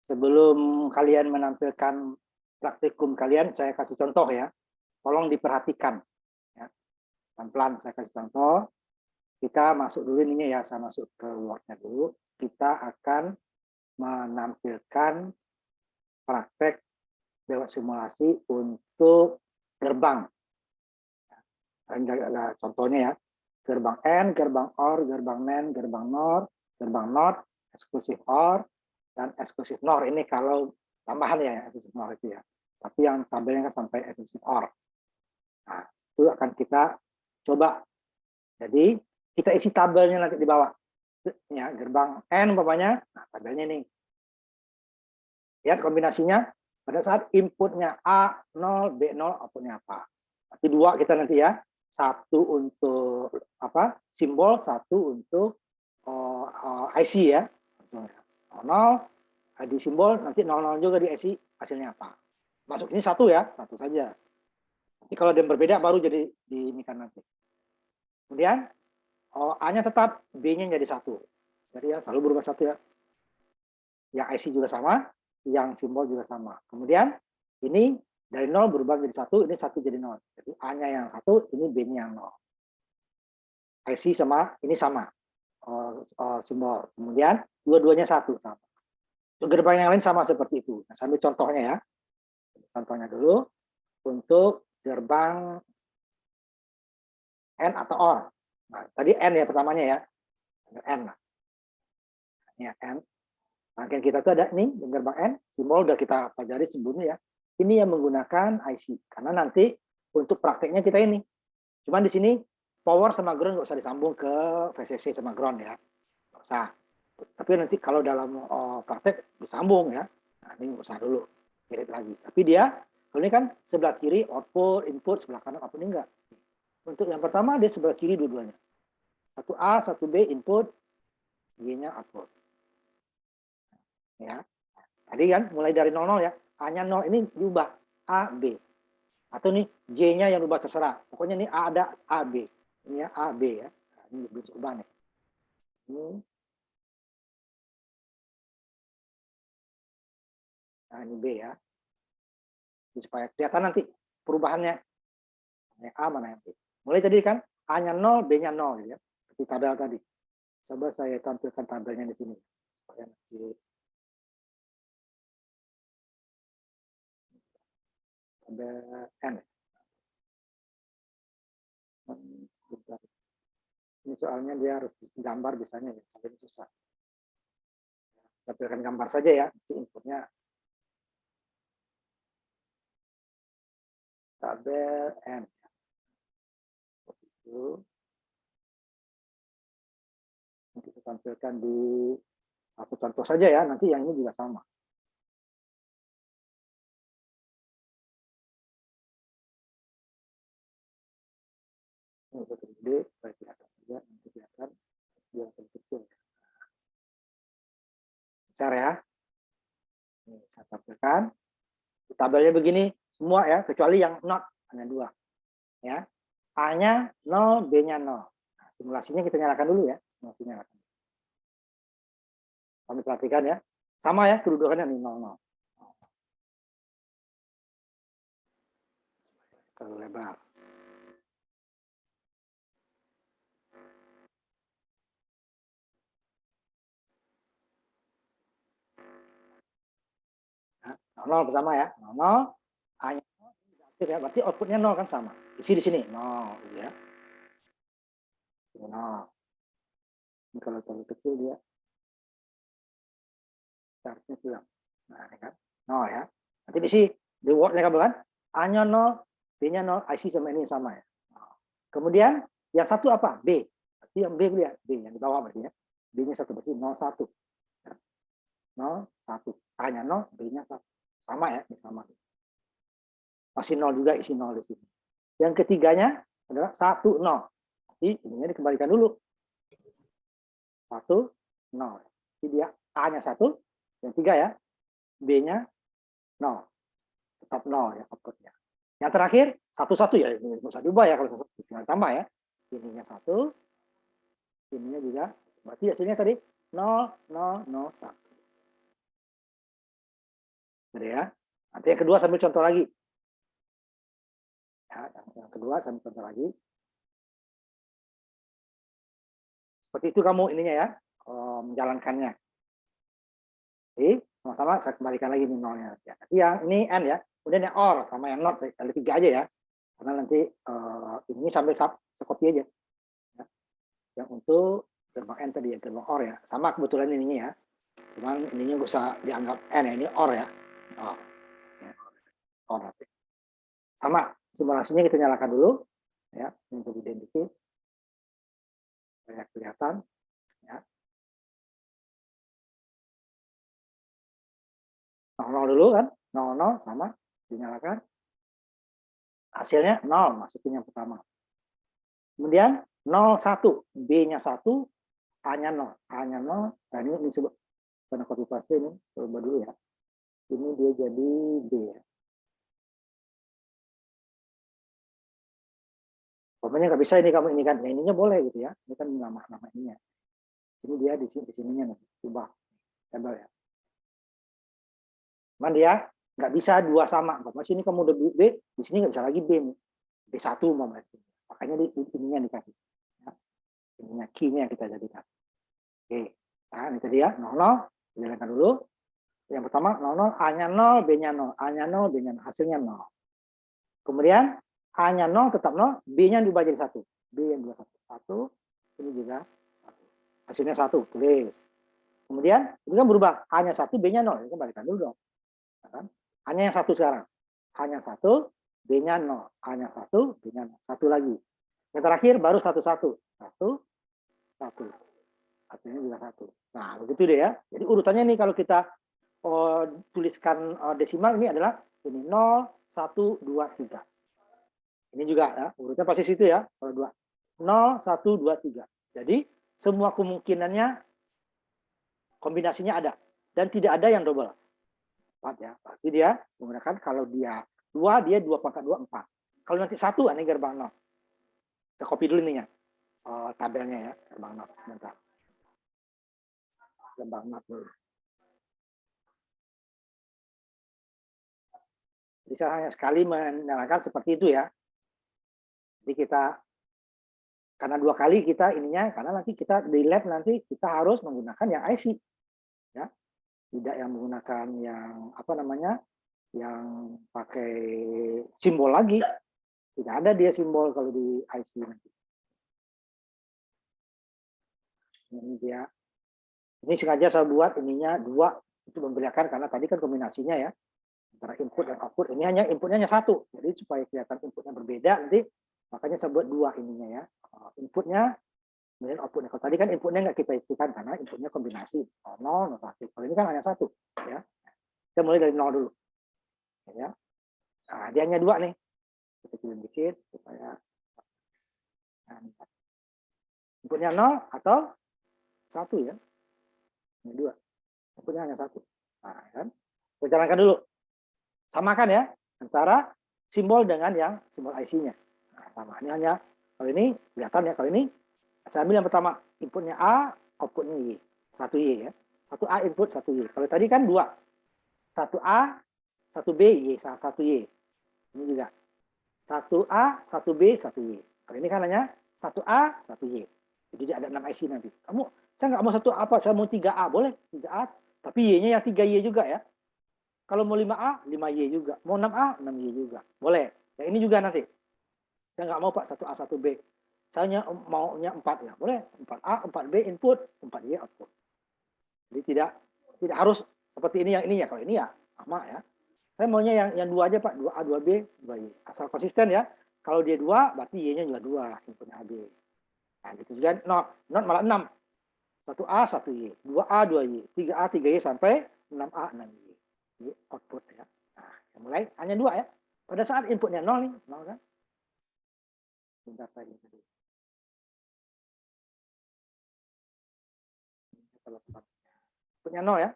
Sebelum kalian menampilkan praktikum kalian, saya kasih contoh ya. Tolong diperhatikan. Ya. Pelan-pelan saya kasih contoh. Kita masuk dulu ini ya, saya masuk ke Word-nya dulu. Kita akan menampilkan praktek lewat simulasi untuk gerbang. Contohnya ya, gerbang N, gerbang OR, gerbang NAND, gerbang NOR, gerbang NOT, eksklusif OR, dan eksklusif NOR. Ini kalau tambahan ya, eksklusif NOR itu ya. Tapi yang tabelnya kan sampai eksklusif OR. Nah, itu akan kita coba. Jadi, kita isi tabelnya nanti di bawah. Ya, gerbang N umpamanya, nah tabelnya nih. Lihat kombinasinya, pada saat inputnya A0, B0, outputnya apa. Tapi dua kita nanti ya. Satu untuk apa simbol, satu untuk IC ya. 00 di simbol, nanti 00 juga di IC, hasilnya apa. Masuk ini satu ya, satu saja. Nanti kalau ada yang berbeda baru jadi di ini kan nanti. Kemudian A-nya tetap, B-nya jadi satu. Jadi ya selalu berubah satu ya. Yang IC juga sama, yang simbol juga sama. Kemudian ini dari 0 berubah menjadi 1, ini 1 jadi 0. Jadi A-nya yang 1, ini B-nya yang 0. IC sama, ini sama. Simbol. Kemudian dua-duanya 1 sama. Gerbang yang lain sama seperti itu. Nah, sambil contohnya ya. Contohnya dulu untuk gerbang N atau OR. Nah, tadi N ya pertamanya ya. N. Ini N. Rangkaian kita tuh ada nih gerbang N, simbol udah kita pelajari sebelumnya ya. Ini yang menggunakan IC karena nanti untuk prakteknya kita ini. Cuman di sini power sama ground nggak usah disambung ke VCC sama ground ya, nggak usah. Tapi nanti kalau dalam praktek disambung ya. Nah ini nggak usah dulu, irit lagi. Tapi dia kalau ini kan sebelah kiri output, input, sebelah kanan output, ini enggak. Untuk yang pertama dia sebelah kiri dua-duanya. Satu A, satu B input, Y-nya output. Ya. Tadi kan mulai dari 00 ya. A-nya 0 ini diubah A, B. Atau nih J-nya yang diubah terserah. Pokoknya ini A ada A, B. Ini ya A, B ya. Nah, ini diubah nih. Ini. Nah, ini B ya. Jadi supaya kelihatan nanti perubahannya. Yang A mana yang B. Mulai tadi kan A-nya 0, B-nya 0 ya. Seperti tabel tadi. Coba saya tampilkan tabelnya di sini. Supaya nanti tabel N. Sebentar. Ini soalnya dia harus gambar biasanya ya. Tapi ini susah. Tampilkan gambar saja ya. Inputnya tabel N. Itu. Nanti saya tampilkan di satu contoh saja ya. Nanti yang ini juga sama. Ini satu gede, supaya kelihatan saja. Nanti kelihatan yang kecil. Share ya. Ini saya tampilkan. Tabelnya begini semua ya, kecuali yang not hanya dua. Ya. A-nya 0, B-nya 0. Nah, simulasinya kita nyalakan dulu ya. Simulasinya nyalakan. Kami perhatikan ya. Sama ya kedudukannya nih 0, 0. Terlalu lebar. Nah, 0 pertama ya. 0, A-nya 0, ya, berarti outputnya 0 kan sama. Isi di sini 0 gitu ya. 0. Ini kalau terlalu kecil dia harusnya hilang. Nah, ini kan 0 ya. Nanti di sini di Word-nya kamu kan A-nya 0, B-nya 0, IC sama ini sama ya. Kemudian yang satu apa? B. Berarti yang B lihat, B yang di bawah berarti ya. B-nya 1 berarti 01. 01. A-nya 0, B-nya 1. Sama ya, ini sama. Masih 0 juga, isi 0 di sini. Yang ketiganya adalah 1, 0. Jadi ininya dikembalikan dulu. 1, 0. Jadi dia A-nya 1, yang 3 ya. B-nya 0. Tetap 0 ya outputnya. Yang terakhir 1, 1 ya, ini bisa diubah ya kalau 1, tinggal tambah ya. Ininya 1, ininya juga. Berarti hasilnya tadi 0, 0, 0, 1. Gitu ya. Nanti yang kedua sambil contoh lagi. Ya, yang kedua sambil contoh lagi. Seperti itu kamu ininya ya, menjalankannya. Oke, sama-sama saya kembalikan lagi nih nolnya. Ya, nanti yang ini N ya, kemudian yang OR sama yang NOT kali 3 aja ya. Karena nanti ini sampai sekopi aja. Ya. Yang untuk gerbang N tadi ya, gerbang OR ya. Sama kebetulan ininya ya. Cuman ininya nggak usah dianggap N ya, ini OR ya. Oh, ya. OR nanti. Sama simulasinya kita nyalakan dulu ya untuk identifikasi supaya kelihatan ya. 00 dulu kan, 00 sama dinyalakan. Hasilnya 0, masukin yang pertama. Kemudian 01, B-nya 1, A-nya 0. A-nya 0, nah ini disebut, karena copy paste ini, coba dulu ya. Ini dia jadi B ya. Pokoknya nggak bisa ini kamu ini kan, ya ininya boleh gitu ya. Ini kan nama ininya. Ini dia di sininya nih, coba tabel ya. Cuman dia nggak bisa dua sama. Masih ini kamu udah B, di sini nggak bisa lagi B nih. B1 mau makanya di ininya dikasih. Ya. Ininya key-nya yang kita jadikan. Oke, nah ini tadi ya, 00, jalankan dulu. Yang pertama 00, A-nya 0, B-nya 0. A-nya 0, B-nya 0, hasilnya 0. Kemudian A-nya 0 tetap 0, B-nya diubah jadi 1. B yang 21, 1, ini juga 1. Hasilnya 1, tulis. Kemudian ini kan berubah, A-nya 1, B-nya 0. Ini kembalikan dulu dong. A-nya yang 1 sekarang. A-nya 1, B-nya 0. A-nya 1, B-nya 0. 1 lagi. Yang terakhir baru 1, 1. 1, 1. Hasilnya juga 1. Nah, begitu deh ya. Jadi urutannya nih kalau kita tuliskan desimal ini adalah ini 0, 1, 2, 3. Ini juga ya, urutnya pasti situ ya. Kalau 2. 0, 1, 2, 3. Jadi semua kemungkinannya kombinasinya ada. Dan tidak ada yang double. 4 ya. Berarti dia menggunakan kalau dia 2, dia 2 pangkat 2, 4. Kalau nanti 1, ini gerbang 0. Kita copy dulu nih ya. Tabelnya ya, gerbang 0. Sebentar. Gerbang 0 dulu. Bisa hanya sekali menyalakan seperti itu ya. Jadi kita karena 2 kali kita ininya, karena nanti kita di lab nanti kita harus menggunakan yang IC ya. Tidak yang menggunakan yang apa namanya? Yang pakai simbol lagi. Tidak ada dia simbol kalau di IC nanti. Ini dia. Ini sengaja saya buat ininya 2 itu membedakan karena tadi kan kombinasinya ya. Antara input dan output, ini hanya inputnya hanya 1. Jadi supaya kelihatan inputnya berbeda nanti makanya saya buat 2 ininya ya. Inputnya kemudian outputnya. Kalau tadi kan inputnya nggak kita ikutan karena inputnya kombinasi 0, 1. Kalau ini kan hanya 1 ya. Kita mulai dari 0 dulu. Ya. Nah, dia hanya 2 nih. Kita pilih dikit supaya inputnya 0 atau 1 ya. Ini 2. Inputnya hanya 1. Nah, kan. Kita jalankan dulu. Samakan ya antara simbol dengan yang simbol IC-nya. Nah, sama. Ini hanya kalau ini kelihatan ya, kalau ini saya ambil yang pertama inputnya A, outputnya Y. 1Y ya. 1A input, 1Y. Kalau tadi kan 2. 1A, 1B, Y, 1Y. Ini juga. 1A, 1B, 1Y. Kalau ini kan hanya 1A, 1Y. Jadi ada 6 IC nanti. Saya nggak mau 1 apa, saya mau 3A. Boleh 3A, tapi Y-nya yang 3Y juga ya. Kalau mau 5A, 5Y juga. Mau 6A, 6Y juga. Boleh. Yang ini juga nanti. Saya nggak mau Pak 1A, 1B. Saya maunya 4 ya. Boleh. 4A, 4B input, 4Y output. Jadi tidak harus seperti ini yang ininya. Kalau ini ya sama ya. Saya maunya yang 2 aja Pak. 2A, 2B, 2Y. Asal konsisten ya. Kalau dia 2, berarti Y-nya juga 2. Inputnya AB. Nah gitu juga. Not malah 6. 1A, 1Y. 2A, 2Y. 3A, 3Y sampai 6A, 6Y. Ini output ya. Nah, mulai hanya 2 ya. Pada saat inputnya 0 nih, 0 kan? Bentar saya ini dulu. Inputnya 0 ya.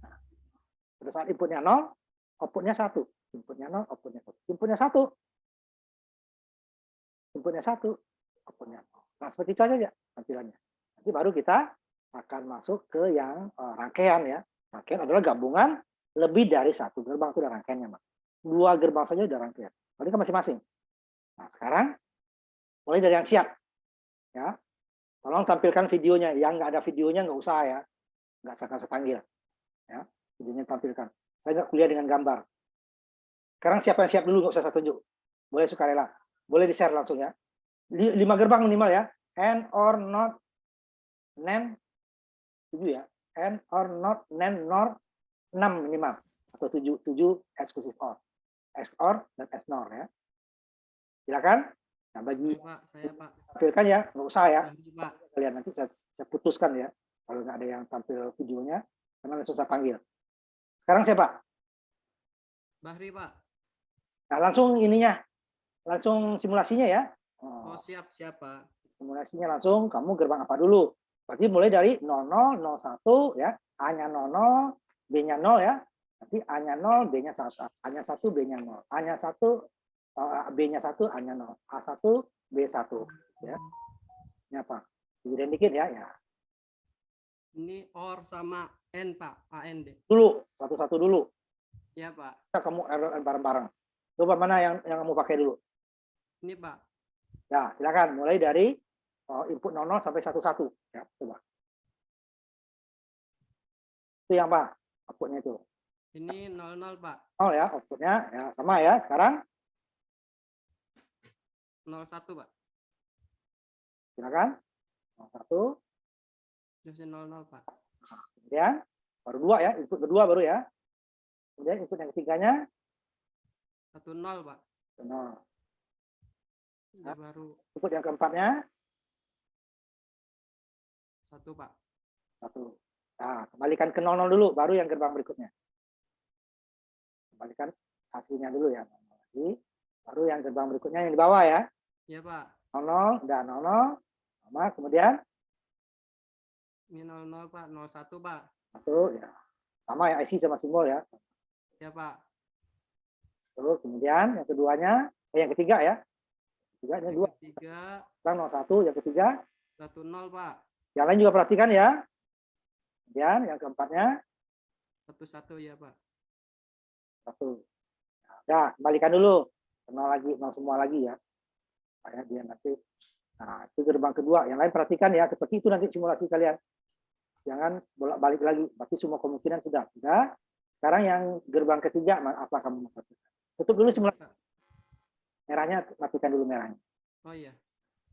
Nah, pada saat inputnya 0, outputnya 1. Inputnya 0, outputnya 1. Inputnya 1. Inputnya 1, outputnya 0. Nah, seperti itu aja tampilannya. Nanti baru kita akan masuk ke yang rangkaian ya. Rangkaian adalah gabungan lebih dari satu gerbang, itu udah rangkaiannya, Pak. 2 gerbang saja udah rangkaian. Berarti kan masing-masing. Nah, sekarang mulai dari yang siap, ya. Tolong tampilkan videonya. Yang nggak ada videonya nggak usah ya, nggak usah panggil, ya. Videonya tampilkan. Saya nggak kuliah dengan gambar. Sekarang siapa yang siap dulu, nggak usah saya tunjuk. Boleh sukarela. Boleh di-share langsung ya. 5 gerbang minimal ya. And or not, nen, 7 ya. And or not, nen, nor, 6 minimal. Atau 7 exclusive or. XOR dan XNOR ya. Silakan. Nah, bagi Pak, saya Pak. tampilkan ya, nggak usah ya. Pak. Kalian nanti saya putuskan ya. Kalau nggak ada yang tampil videonya, karena langsung saya panggil. Sekarang siapa? Bahri Pak. Nah, langsung ininya, langsung simulasinya ya. Oh siap Pak. Simulasinya langsung, kamu gerbang apa dulu? Berarti mulai dari 00, 01 ya, A-nya 00, B-nya 0 ya. Nanti A-nya 0, B-nya 1, A-nya 1, B-nya 0. A-nya 1, B-nya 1, A-nya 0. A1, B1 ya. Ini apa? Digedein dikit ya, ya. Ini OR sama N Pak, AND. Dulu, satu-satu dulu. Ya Pak. Kamu bareng-bareng. Coba mana yang kamu pakai dulu? Ini Pak. Ya, silakan mulai dari input 00 sampai 11 ya, coba. Itu yang apa? Outputnya itu. Ini 00 Pak. 0 ya, outputnya ya sama ya. Sekarang 01 Pak. silakan. 01. Terus 00 Pak. Kemudian baru 2 ya, input kedua baru ya. Kemudian input yang ketiganya 10 Pak. 0. Ini baru Input yang keempatnya 1 Pak. 1. Nah, kembalikan ke 00 dulu, baru yang gerbang berikutnya. Kembalikan hasilnya dulu ya. Lagi. Baru yang gerbang berikutnya yang di bawah ya. Iya Pak. 00 dan 00 sama, kemudian Ini 00 Pak, 01 Pak. 1 ya. Sama ya, IC sama simbol ya. Ya Pak. Terus kemudian yang keduanya, yang ketiga ya. Ketiganya 2. Ketiga 01, yang ketiga 10 Pak. yang lain juga perhatikan ya. Kemudian yang keempatnya 11 ya Pak. 1. Nah, kembalikan dulu. 0 lagi, 0 semua lagi ya. Supaya dia nanti. Nah, itu gerbang kedua. Yang lain perhatikan ya, seperti itu nanti simulasi kalian. Jangan bolak-balik lagi. Berarti semua kemungkinan sudah. Sekarang yang gerbang ketiga, apa kamu mau perhatikan? Tutup dulu simulasi. Merahnya, matikan dulu merahnya. Oh iya.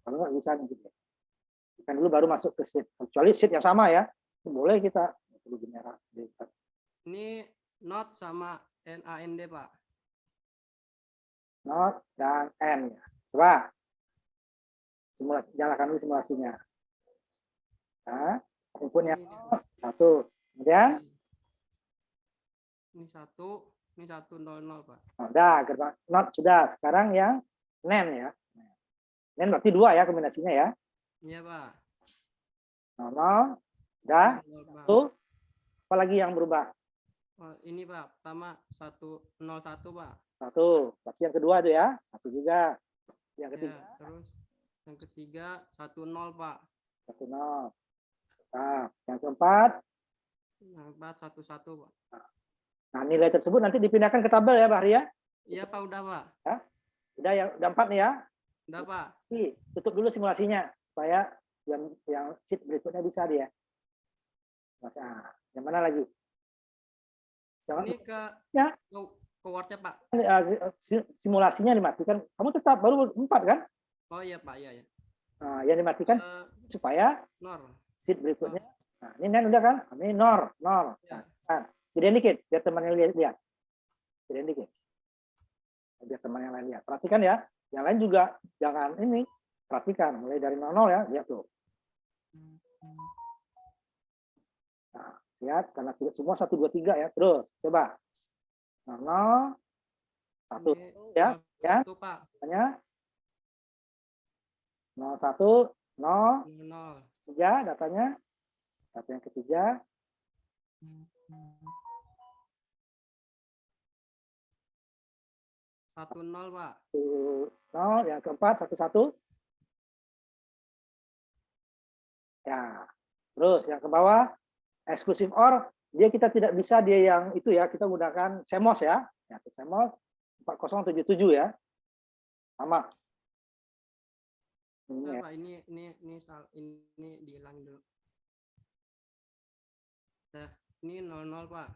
Kalau nggak bisa nanti. Matikan dulu baru masuk ke sheet. Kecuali sheet yang sama ya. Boleh kita. Merah. Ini not sama NAND Pak. Not dan N ya. Coba. Simulasi, nyalakan dulu simulasinya. Nah, inputnya 1. Kemudian ini 1, ini 100 Pak. Udah, gerbang not sudah. Sekarang yang NAND ya. NAND berarti 2 ya kombinasinya ya. Iya Pak. 00, udah. 1. Apalagi yang berubah? Oh, ini Pak, pertama 101 Pak. 1. Berarti yang kedua itu ya. 1 juga. Yang ketiga. Ya, terus yang ketiga 10 Pak. 10. Nah, yang keempat. Yang keempat 11 Pak. Nah, nilai tersebut nanti dipindahkan ke tabel ya, Bahri ya. Iya Pak, udah Pak. Ya. Udah yang udah 4 nih ya. Udah Pak. Tutup dulu simulasinya supaya yang sheet berikutnya bisa dia. Nah, yang mana lagi? Jangan, ini ke ya. Ke Word-nya Pak. Simulasinya dimatikan. Kamu tetap baru 4 kan? Oh iya Pak, iya ya. Nah, yang dimatikan supaya nor sheet berikutnya. Nah, ini NAND udah kan? Ini NOR. Ya. Nah, gedein dikit biar temannya lihat. Gedein dikit. Biar teman yang lain lihat. Perhatikan ya. Yang lain juga jangan ini. Perhatikan mulai dari 00 ya, lihat tuh. Nah, lihat karena semua 1 2 3 ya. Terus coba. 00 1 ya. 1 Pak. Hanya 01 0 3 datanya. Data yang ketiga 10 Pak. 0 yang keempat 11. Ya. Terus yang ke bawah exclusive OR dia kita tidak bisa dia yang itu ya, kita gunakan CMOS ya. Ya, CMOS 4077 ya. Sama. Ini Bentar, ya. Pak, ini dihilangin dulu. Nah, ini 00, Pak.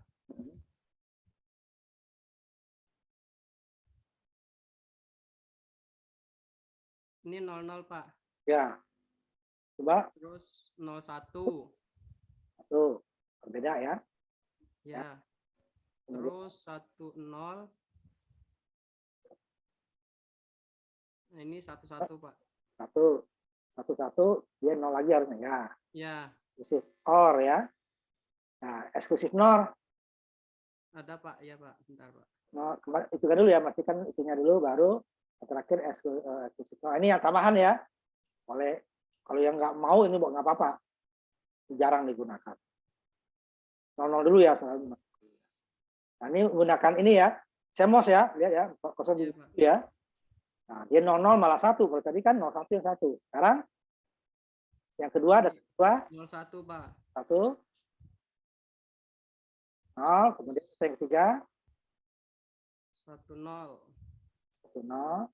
Ini 00, Pak. Ya. Coba. Terus 01. Tuh, berbeda ya. Ya. Terus 10. Nah, ini 11, Pak. Satu, dia nol lagi harusnya ya. Ya. Eksklusif OR ya. Nah, eksklusif NOR. Ada, Pak. Ya, Pak. Bentar, Pak. No, itu kan dulu ya, pastikan itunya dulu, baru terakhir eksklusif NOR. Ini yang tambahan ya. Kalau yang nggak mau ini nggak apa-apa. Jarang digunakan. 00 dulu ya. Nah, ini menggunakan ini ya. CMOS ya, lihat ya, 07 ya. Nah, dia 00 malah 1. Kalau tadi kan 01 yang 1. Sekarang yang kedua ada 01, Pak. 1. 0, kemudian yang ketiga 10. 10.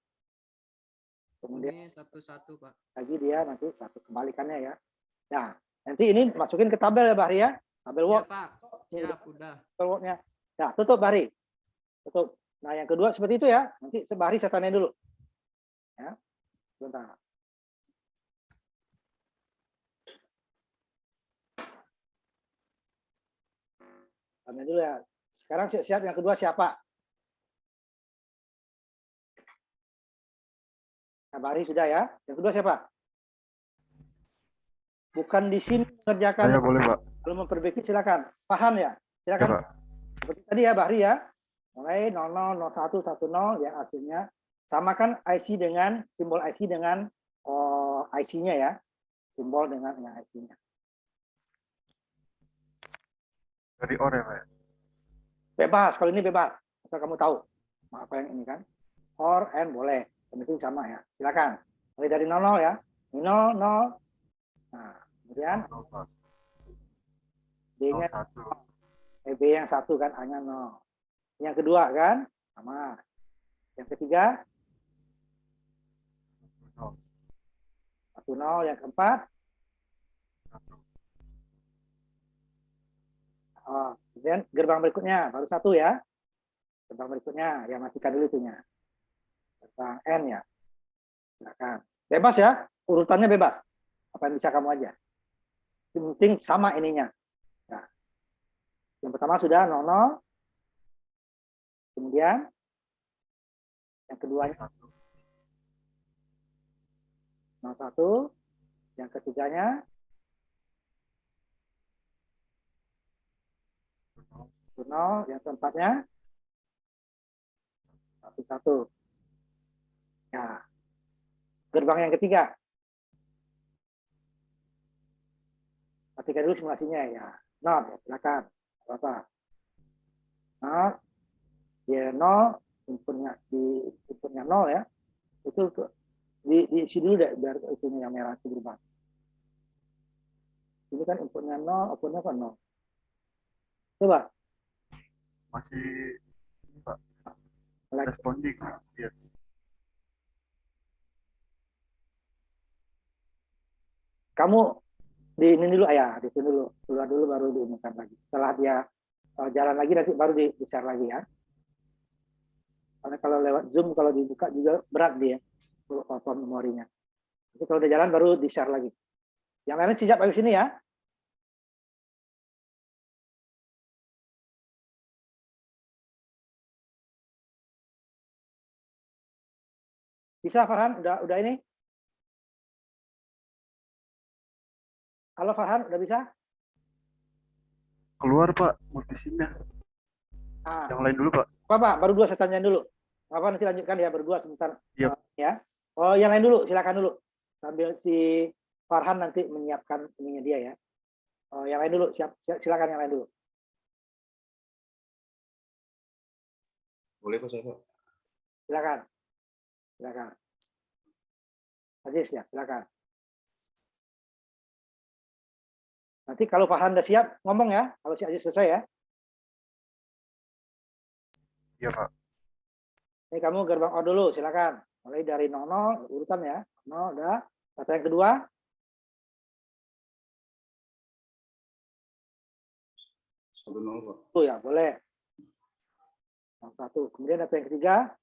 Kemudian Ini 11, Pak. lagi dia nanti satu kembalikannya ya. Nah, nanti ini masukin ke tabel ya, Bahri ya. Tabel Ya, Word. Pak. Siap, udah. Tabel Word-nya. Nah, tutup Bahri. Tutup. Nah, yang kedua seperti itu ya. Nanti Bahri saya tanya dulu. Ya. Sebentar. Tanya dulu ya. Sekarang siap yang kedua siapa? Nah, Bahri sudah ya. Yang kedua siapa? Bukan di sini mengerjakan. Saya boleh, Pak. Kalau memperbaiki silakan. Paham ya? Ya, Silakan. Pak. Seperti tadi ya, Bahri ya. Mulai 00, 01, 10 ya hasilnya. Samakan IC dengan simbol IC dengan IC-nya ya. Simbol dengan yang IC-nya. Dari OR ya, Pak. Bebas, kalau ini bebas. Asal kamu tahu. Apa yang ini kan. OR, N boleh. Yang penting sama ya. Silakan. Mulai dari 00 ya. 0, 0. Nah, kemudian B-nya 01. B yang 1 kan, A-nya 0. Yang kedua kan, sama. Yang ketiga 10. Yang keempat kemudian gerbang berikutnya baru 1 ya. Gerbang berikutnya ya, matikan dulu itunya. Gerbang N ya. Silakan. Bebas ya, urutannya bebas. Apa yang bisa kamu aja. Yang penting sama ininya. Nah, yang pertama sudah 00. Kemudian yang keduanya 01. Yang ketiganya 0. Yang keempatnya 11. Ya. Gerbang yang ketiga. Matikan dulu simulasinya ya. 0 ya, silakan. Apa? 0. Ya 0, inputnya 0 ya. Itu diisi dulu deh biar itunya yang merah itu berubah. Ini kan inputnya 0, outputnya kan 0. Coba. Masih ini, Pak. Like. Responding. Iya. Kamu di ini dulu ya, di sini dulu. Keluar dulu baru diumumkan lagi. Setelah dia jalan lagi nanti baru di-share lagi ya. Karena kalau lewat Zoom kalau dibuka juga berat dia platform memorinya. Jadi kalau udah jalan baru di-share lagi. Yang lain siap habis sini ya. Bisa Farhan? Udah ini? Halo Farhan, udah bisa? Keluar, Pak, multisimnya. Yang lain dulu, Pak. Pak, baru dua saya tanya dulu. Apa nanti lanjutkan ya berdua sebentar. Yep. Ya. Oh, yang lain dulu, silakan dulu. Sambil si Farhan nanti menyiapkan ininya dia ya. Oh, yang lain dulu, silakan yang lain dulu. Boleh Pak, saya Pak. Silakan. Silakan. Aziz ya, silakan. Nanti kalau Farhan udah siap, ngomong ya. Kalau si Aziz selesai ya. Iya, Pak. Ini kamu gerbang O dulu, silakan. Mulai dari 00, urutan ya. 0, udah. Data yang kedua. 10 Pak. Tuh ya, boleh. 1. Kemudian data yang ketiga.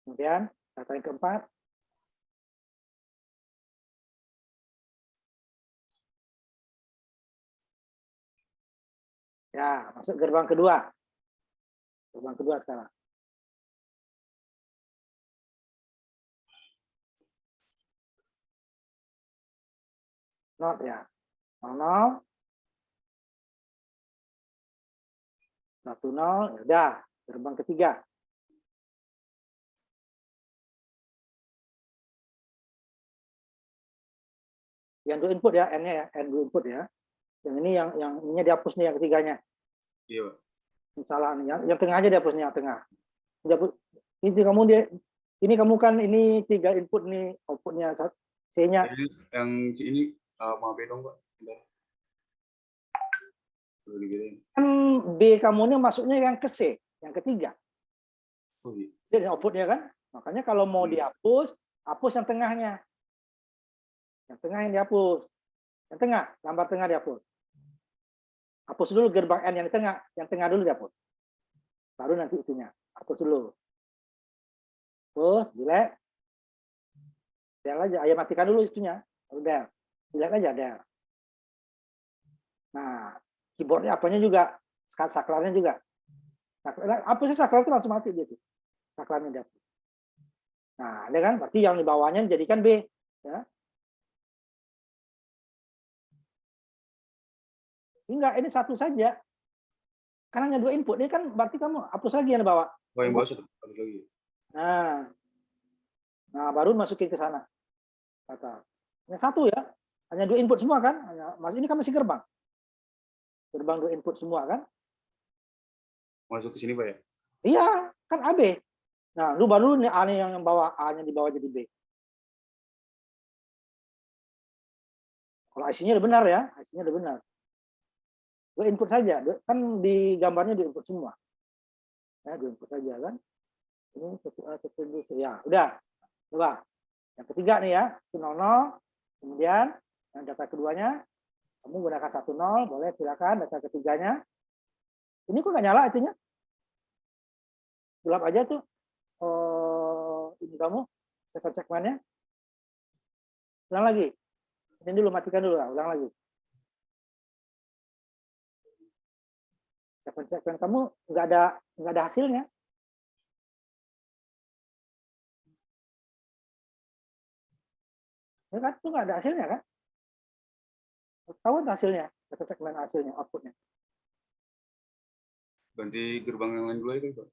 Kemudian data yang keempat. Ya, masuk gerbang kedua. Gerbang kedua sekarang. Not ya. 00. 10, udah. Gerbang ketiga. Yang dua input ya, N-nya ya, N dua input ya. Yang ini yang ininya dihapus nih yang ketiganya. Iya, Pak. Salah nih, yang tengah aja dihapus nih, yang tengah. Dihapus. Ini kamu kan ini 3 input nih, outputnya C-nya. Jadi yang ini mau B dong, Pak. Bentar. Perlu digedein. Kan B kamu ini masuknya yang ke C, yang ketiga. Oh iya. Jadi outputnya kan. Makanya kalau mau dihapus, hapus yang tengahnya. Yang tengah yang dihapus. Yang tengah, gambar tengah dihapus. Hapus dulu gerbang N yang tengah dulu dihapus. Baru nanti itunya. Hapus dulu. Terus, delete. Del aja, ayo matikan dulu itunya. Udah. Delete aja, del. Nah, keyboardnya apanya juga, saklarnya juga. Hapusnya saklar itu langsung mati dia tuh. Saklarnya dihapus. Nah, ada kan? Berarti yang di bawahnya jadikan B. Ya. Enggak, ini satu saja. Karena hanya 2 input. Ini kan berarti kamu hapus lagi yang di bawah. Oh, yang bawah satu lagi. Nah, baru masukin ke sana. Kata. Yang satu ya. Hanya 2 input semua kan? Ini kan masih gerbang. Gerbang 2 input semua kan? Masuk ke sini, Pak ya? Iya, kan AB. Nah, lu baru nih A yang bawah, A-nya di bawah jadi B. Kalau IC-nya udah benar ya, IC-nya udah benar. 2 input saja, kan di gambarnya 2 input semua. Ya, 2 input saja kan. Ini 1A, 1B, ya, udah. Coba. Yang ketiga nih ya, 00. Kemudian yang data keduanya, kamu gunakan 10, boleh silakan. Data ketiganya. Ini kok nggak nyala itunya? Gelap aja tuh. Ini kamu, segmennya. Ulang lagi. Ini dulu, matikan dulu. Ulang lagi. Segmen kamu nggak ada hasilnya. Ya kan, itu nggak ada hasilnya kan? Tahu hasilnya, segmen hasilnya, outputnya. Ganti gerbang yang lain dulu itu, Pak.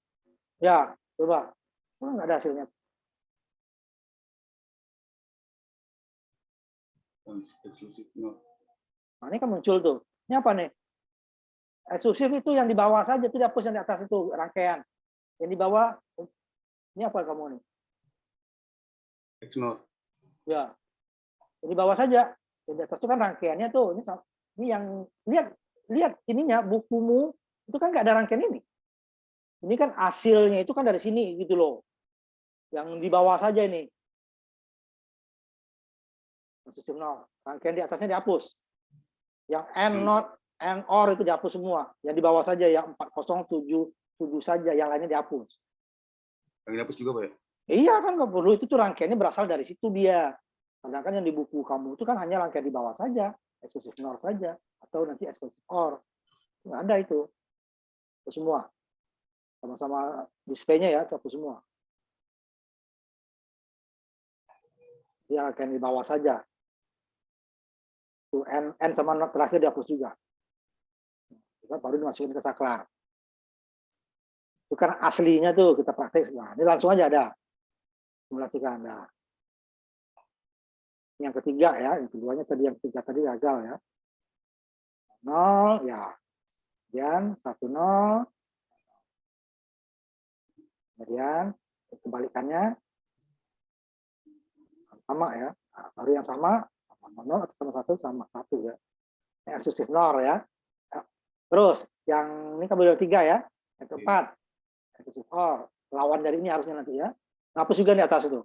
Ya, coba. Oh, nggak ada hasilnya. Eksklusif. No. Nah, ini kan muncul tuh. Ini apa nih? Eksklusif itu yang di bawah saja, tidak hapus yang di atas itu, rangkaian. Yang di bawah, ini apa kamu nih? Xnode. Ya, yang di bawah saja. Yang di atas itu kan rangkaiannya tuh. Ini yang, lihat ininya, bukumu, itu kan nggak ada rangkaian ini. Ini kan hasilnya itu kan dari sini gitu loh. Yang di bawah saja ini. Sistem 0. Rangkaian di atasnya dihapus. Yang N-not, N-or itu dihapus semua. Yang di bawah saja, yang 4077 saja, yang lainnya dihapus. Yang dihapus juga, Pak ya? Iya kan, nggak perlu. Itu tuh rangkaiannya berasal dari situ dia. Sedangkan yang di buku kamu itu kan hanya rangkaian di bawah saja. Eksklusif NOR saja. Atau nanti eksklusif OR. Nggak ada itu. Itu semua. Sama-sama display-nya ya, itu semua. Ya, rangkaian di bawah saja. Tuh, N sama not terakhir dihapus juga. Baru dimasukin ke saklar. Itu kan aslinya tuh kita praktek. Nah, ini langsung aja ada. Simulasikan. Nah. Yang ketiga ya, yang keduanya tadi, yang ketiga tadi gagal ya. 0 ya. Kemudian 10. Kemudian kebalikannya sama ya. Nah, baru yang sama 0 atau sama 1 sama 1 ya. Yang eksklusif NOR ya. Nah, terus yang ini kan udah 3 ya. Yang keempat eksklusif OR. Lawan dari ini harusnya nanti ya. Hapus juga di atas itu.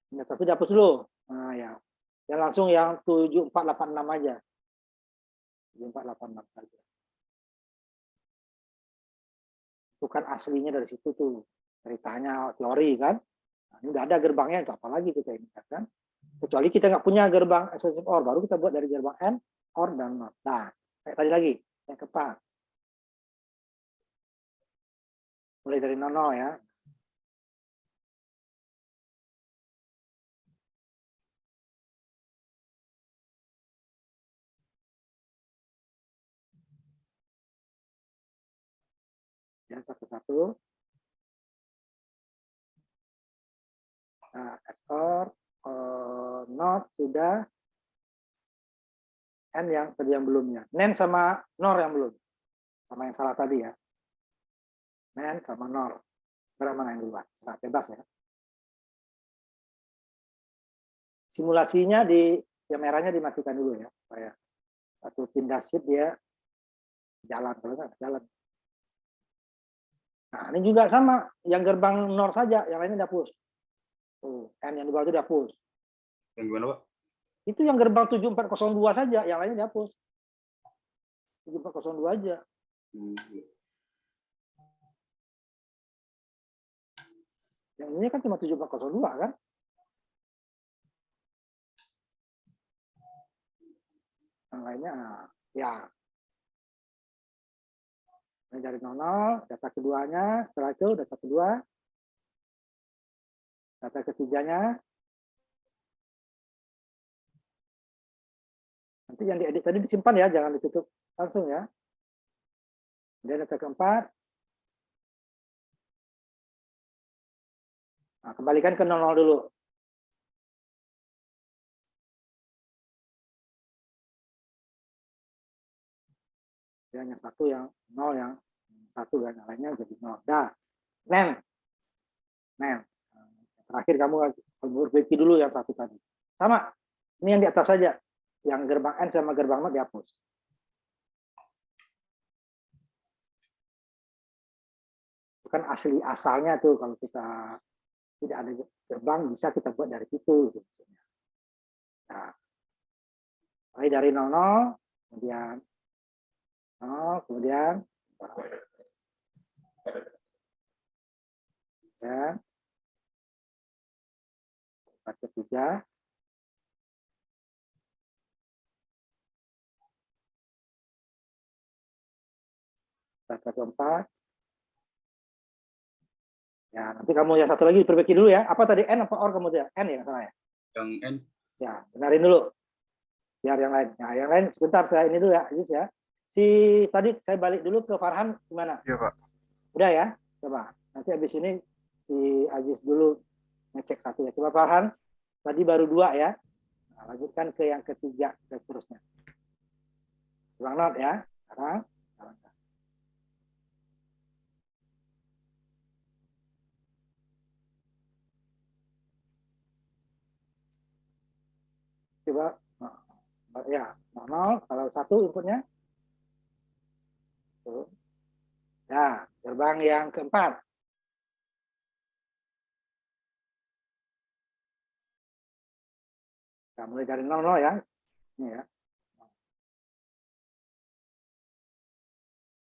Di atas itu dihapus dulu. Nah ya. Yang langsung yang 7486 aja. 7486 saja. Itu kan aslinya dari situ tuh. Ceritanya teori kan. Nah, ini udah ada gerbangnya, itu apalagi kita ini kan. Kecuali kita nggak punya gerbang eksklusif OR, baru kita buat dari gerbang AND, OR, dan NOT. Nah, kayak tadi lagi, yang keempat. Mulai dari 00 ya. Ya, satu-satu. Nah, XOR, NOT sudah, N yang tadi yang belumnya. NAND sama NOR yang belum. Sama yang salah tadi ya. NAND sama NOR. Sekarang mana yang duluan? Nah, bebas ya. Simulasinya yang merahnya dimatikan dulu ya. Supaya satu pindah sheet dia jalan. Kalau nggak jalan. Nah, ini juga sama. Yang gerbang NOR saja. Yang lainnya dihapus. Tuh, N yang di bawah itu dihapus. Yang gimana, Pak? Itu yang gerbang 7402 saja. Yang lainnya dihapus. 7402 aja. Iya. Yang ini kan cuma 7402 kan? Yang lainnya ya. Ini dari 00, data keduanya, setelah itu data kedua, data ketiganya. Nanti yang diedit tadi disimpan ya, jangan ditutup langsung ya. Kemudian data keempat. Nah, kembalikan ke 00 dulu. Ya, yang satu yang 0 yang satu dan yang lainnya jadi 0. Dah. NAND. NAND. Terakhir kamu perbaiki dulu yang satu tadi. Sama. Ini yang di atas saja. Yang gerbang N sama gerbang NOT dihapus. Bukan asli asalnya tuh kalau kita tidak ada gerbang bisa kita buat dari situ. Nah, mulai dari 00, kemudian 0, kemudian ya, ketiga, data keempat. Ya, nanti kamu yang satu lagi diperbaiki dulu ya. Apa tadi N apa OR kemudian? N ya salah ya? Yang N. Ya, benarin dulu. Biar yang lain. Nah, yang lain sebentar saya ini dulu ya, Aziz ya. Si tadi saya balik dulu ke Farhan gimana? Iya, Pak. Udah ya? Coba. Nanti habis ini si Aziz dulu ngecek satu ya. Coba Farhan. Tadi baru 2 ya. Nah, lanjutkan ke yang ketiga dan seterusnya. Ulang not ya. Sekarang jalankan. Coba ya 00 kalau satu inputnya. Tuh. Ya, gerbang yang keempat. Nah, mulai dari 00 ya. Ini ya.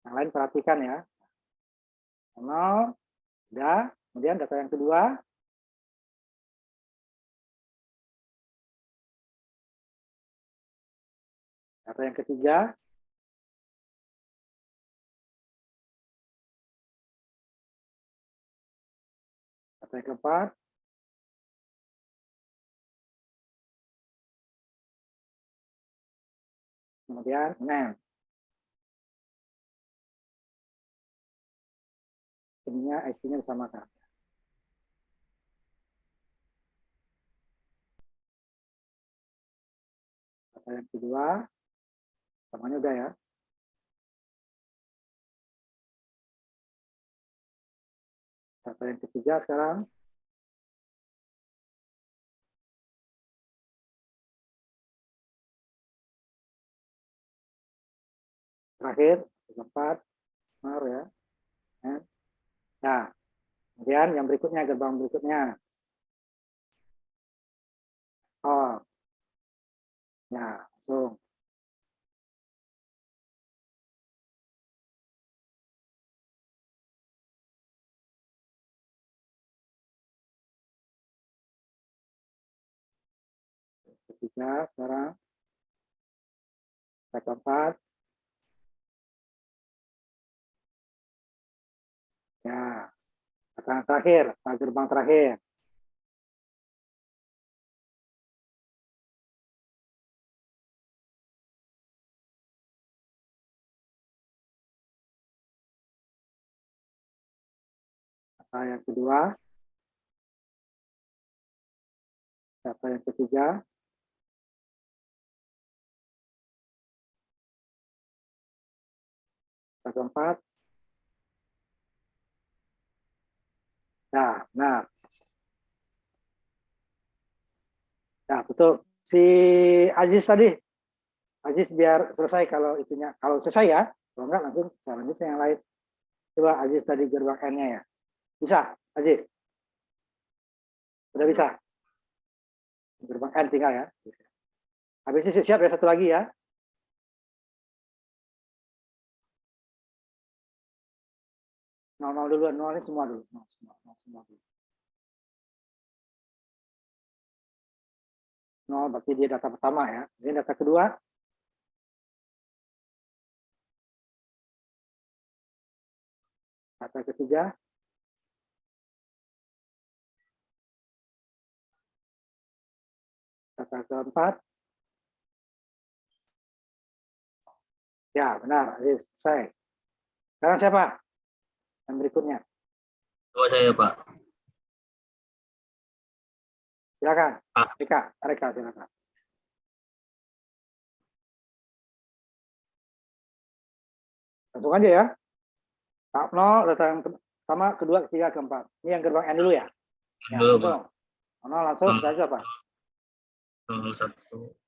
Yang lain perhatikan ya. 0, udah. Kemudian data yang kedua. Data yang ketiga. Data yang keempat. Kemudian NAND. Ininya IC-nya disamakan. Data yang kedua. Semuanya udah ya. Data yang ketiga sekarang. terakhir, keempat, benar ya. Nah, kemudian yang berikutnya, gerbang berikutnya. Oh, ya, langsung. Ketiga, sekarang. Keempat. Ya, terakhir, gerbang terakhir. Kata yang kedua. Kata yang ketiga. Kata keempat. Nah, nah. Nah, betul. Si Aziz tadi. Aziz biar selesai kalau itunya. Kalau selesai ya. Kalau enggak langsung saya lanjut yang lain. Coba Aziz tadi gerbang N-nya ya. Bisa, Aziz? Sudah bisa? Gerbang N tinggal ya. Habis ini siap ya satu lagi ya. Nol dulu, nol ini semua dulu. Nol, semua dulu. Nol berarti dia data pertama ya. Ini data kedua. Data ketiga. Data keempat. Ya, benar. Selesai. Sekarang siapa? Yang berikutnya. Coba saya, Pak. Silakan. Pak. Reka, silakan. Langsung aja ya. Tahap 0, data yang pertama, kedua, ketiga, keempat. Ini yang gerbang N dulu ya. Ya, Dulu, langsung. Pak. Langsung, setelah itu apa? 01.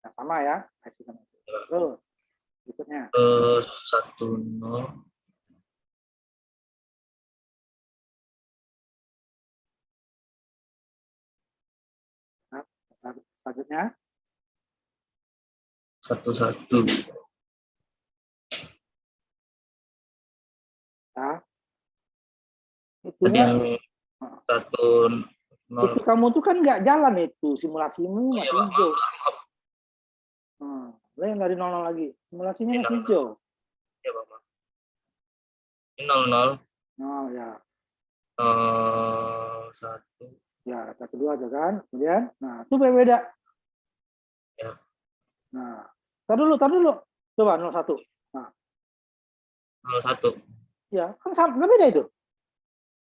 Nah, sama ya. Terus, berikutnya. 10. Nah, selanjutnya. 11. Nah, Tadi itunya, yang 10. itu kamu tuh kan nggak jalan itu. Simulasimu Iya, masih Pak. hijau. Yang dari 00 lagi. Simulasinya Ini masih hijau. Iya, Pak. Ini 00. Oh, ya. 01. Ya, data kedua aja kan. Kemudian, nah, itu beda. Ya. Nah, tar dulu. Coba 01. Nah, 01. ya, kan sama, nggak beda itu.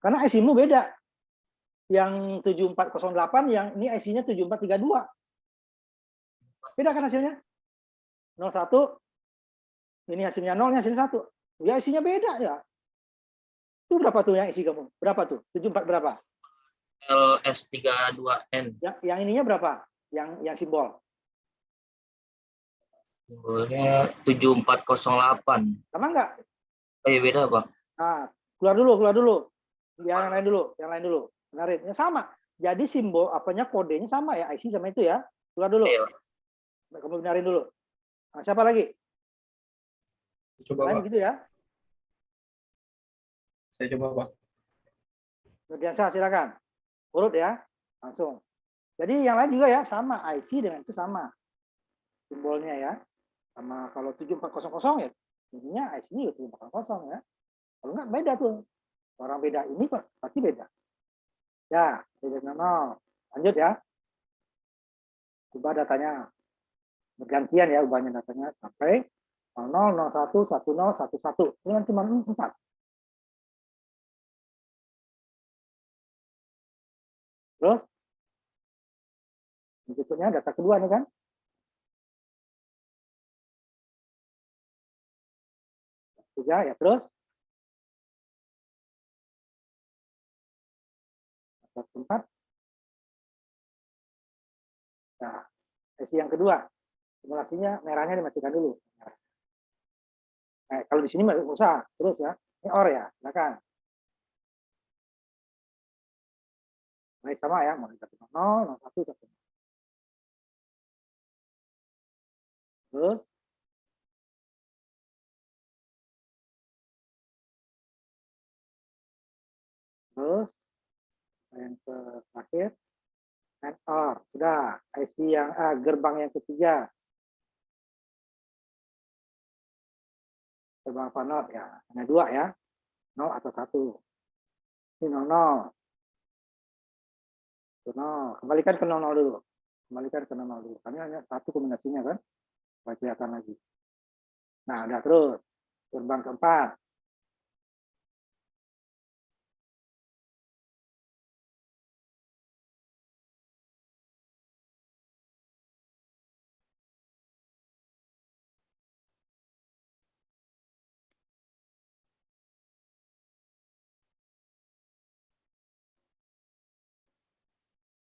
Karena IC-mu beda. Yang 7408, yang ini IC-nya 7432. Beda kan hasilnya? 01, ini hasilnya 0, ini hasilnya 1. Ya, IC-nya beda ya. Itu berapa tuh yang IC kamu? Berapa tuh? 74 berapa? LS32N. Yang ininya berapa? Yang simbol. Simbolnya 7408. Sama nggak? Oh iya, beda, Pak. Nah, keluar dulu. Yang lain dulu. Benarin. Ya, sama. Jadi simbol apanya kodenya sama ya, IC sama itu ya. Keluar dulu. Iya, Pak. Kamu benarin dulu. Nah, siapa lagi? Coba, Lain Pak. gitu ya. Saya coba, Pak. Nurdiansyah, silakan. Urut ya. Langsung. Jadi yang lain juga ya, sama. IC dengan itu sama. Simbolnya ya. Sama kalau 7400 ya. Jadinya IC-nya 7400 ya. Kalau enggak beda tuh. Orang beda ini kok pasti beda. Ya, beda 0. Lanjut ya. Ubah datanya. Bergantian ya ubahnya datanya sampai 00, 01, 10, 11. Ini kan cuma 4. Terus berikutnya data kedua nih kan. Tiga ya, terus data keempat. Nah, sesi yang kedua. Simulasinya merahnya dimatikan dulu. Kalau di sini nggak usah terus ya. Ini OR ya, silakan. Baik, sama ya, mulai 100, 01, 1. Terus, yang terakhir, and OR. Sudah, IC yang gerbang yang ketiga. Gerbang Fanot ya, hanya 2 ya, 0 atau 1. Ini 00. 0. Kembalikan ke 00 dulu. Kembalikan ke 00 dulu. Karena hanya satu kombinasinya kan, supaya kelihatan lagi. Nah, udah terus. Gerbang keempat.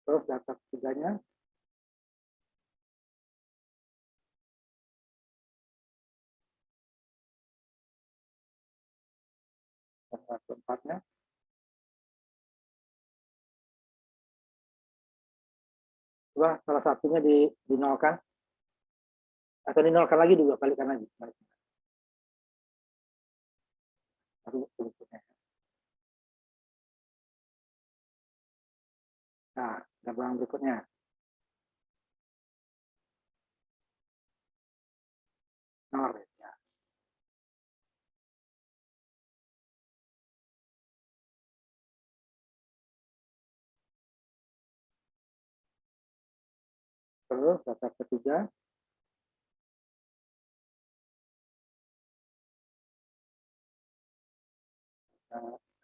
Terus data ketiganya. Data keempatnya. Coba salah satunya dinolkan. Atau dinolkan lagi juga, balikan lagi. Nah, gerbang berikutnya. Nol ya. Terus data ketiga.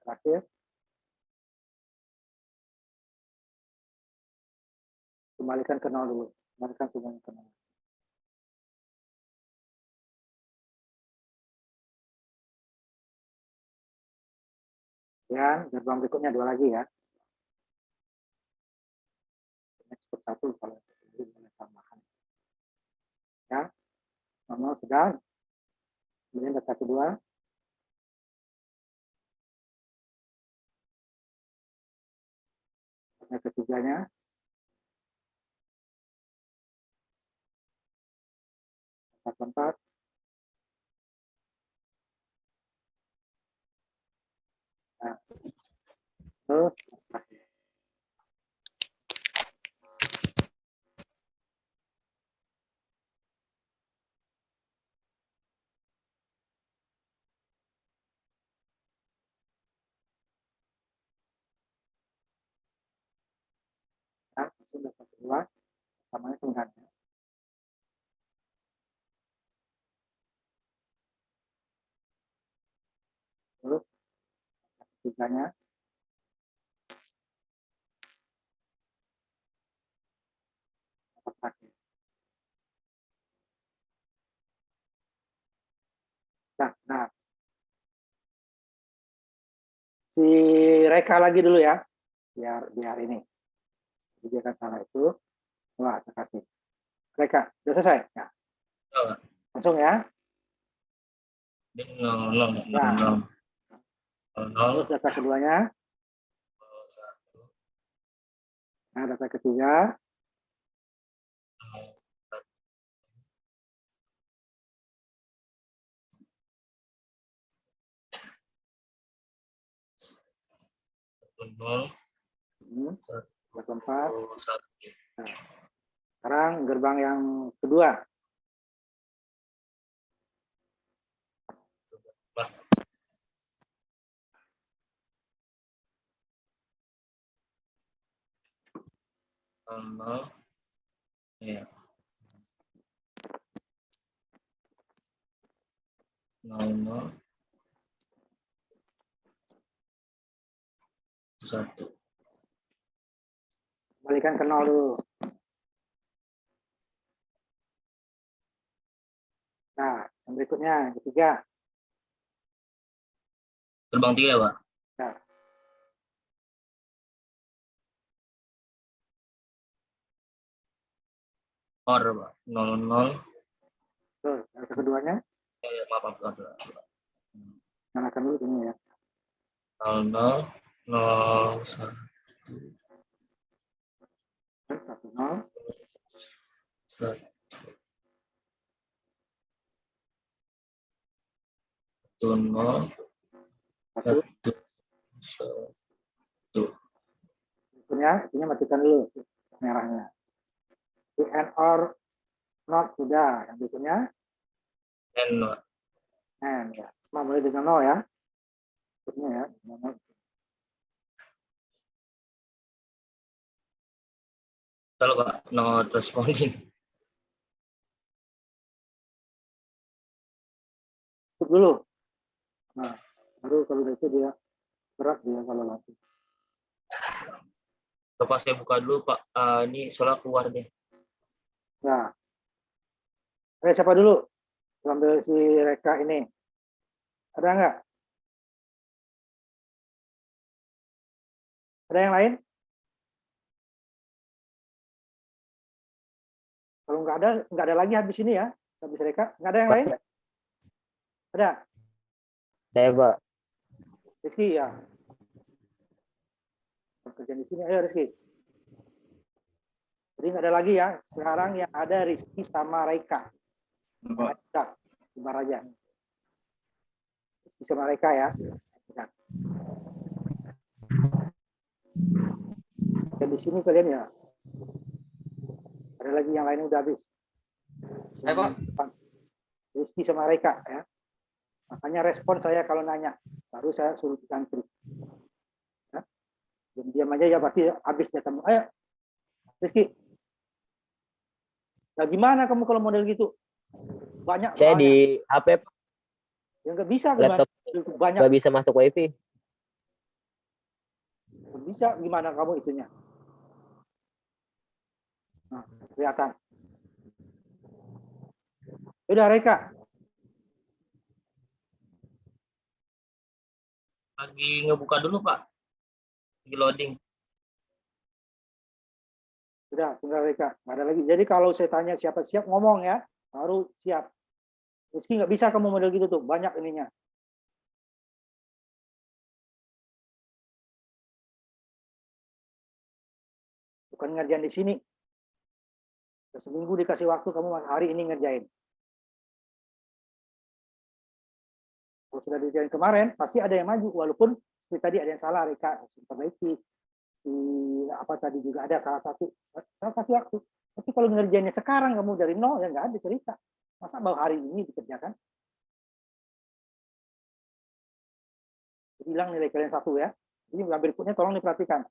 Terakhir. Kembalikan ke 0 dulu. Kembalikan semuanya ke 0. Dan gerbang berikutnya 2 lagi ya. Cukup 1 kalau boleh tambahan. Ya, 0 sudah. Kemudian data kedua. Data ketiganya. Data keempat. Nah, terus sudah data kedua. Namanya pengganti. Terus ketiganya. Data terakhir. Nah, si reka lagi dulu ya, biar ini kebijakan salah itu. Wah, saya kasih reka udah selesai ya, langsung ya. Terus data keduanya. Nah, data ketiga. Data 4. Nah, sekarang gerbang yang kedua. Ya. 00 1. Kembalikan ke 0 dulu. Nah, yang berikutnya, yang ketiga. Gerbang 3 Pak. Nah. OR Pak. 00. Terus, data keduanya. Maaf, maaf. Nyalakan dulu ini ya. 00 01 10 10 1. 1 Itunya matikan dulu merahnya. And or not sudah. Yang berikutnya N and ya. Cuma mulai dengan 0 ya. Berikutnya ya. kalau Pak not responding. Tutup dulu. Nah, baru kalau itu dia berat dia kalau latih. Coba saya buka dulu Pak. Ini soalnya keluar deh. Ya. Oke, siapa dulu? Ambil si Reka ini. Ada nggak? Ada yang lain? Kalau nggak ada lagi habis ini ya. Habis Reka. Nggak ada yang lain? Ada? Saya, Pak. Rizky ya. Kerja di sini. Ayo Rizky. Jadi nggak ada lagi ya. Sekarang yang ada Rizky sama Reka. Pak. Sebar aja. Rizky sama Reka ya. Dan di sini kalian ya. Ada lagi yang lain udah habis. Saya, Pak. Rizky sama Reka ya. Makanya respon saya kalau nanya, baru saya suruh antri. Ya. Diam aja ya pasti habis dia kamu. Ayo, Rizky. Nah, gimana kamu kalau model gitu? Banyak. Saya di HP, Pak. Ya nggak bisa gimana? Laptop Banyak. nggak bisa masuk WiFi. Nggak bisa gimana kamu itunya? Nah, kelihatan. Udah Reka. Lagi ngebuka dulu Pak. Lagi loading. Sudah, tinggal Reka. Nggak ada lagi. Jadi kalau saya tanya siapa siap ngomong ya, baru siap. Rizky nggak bisa kamu model gitu tuh, banyak ininya. Bukan ngerjain di sini. Seminggu dikasih waktu kamu hari ini ngerjain. Kalau sudah dikerjain kemarin, pasti ada yang maju. Walaupun seperti tadi ada yang salah, Reka perbaiki. Si apa tadi juga ada salah satu. Saya kasih waktu. Tapi kalau ngerjainnya sekarang kamu dari nol, ya nggak ada cerita. Masa baru hari ini dikerjakan? Hilang nilai kalian 1 ya. Jadi yang berikutnya tolong diperhatikan.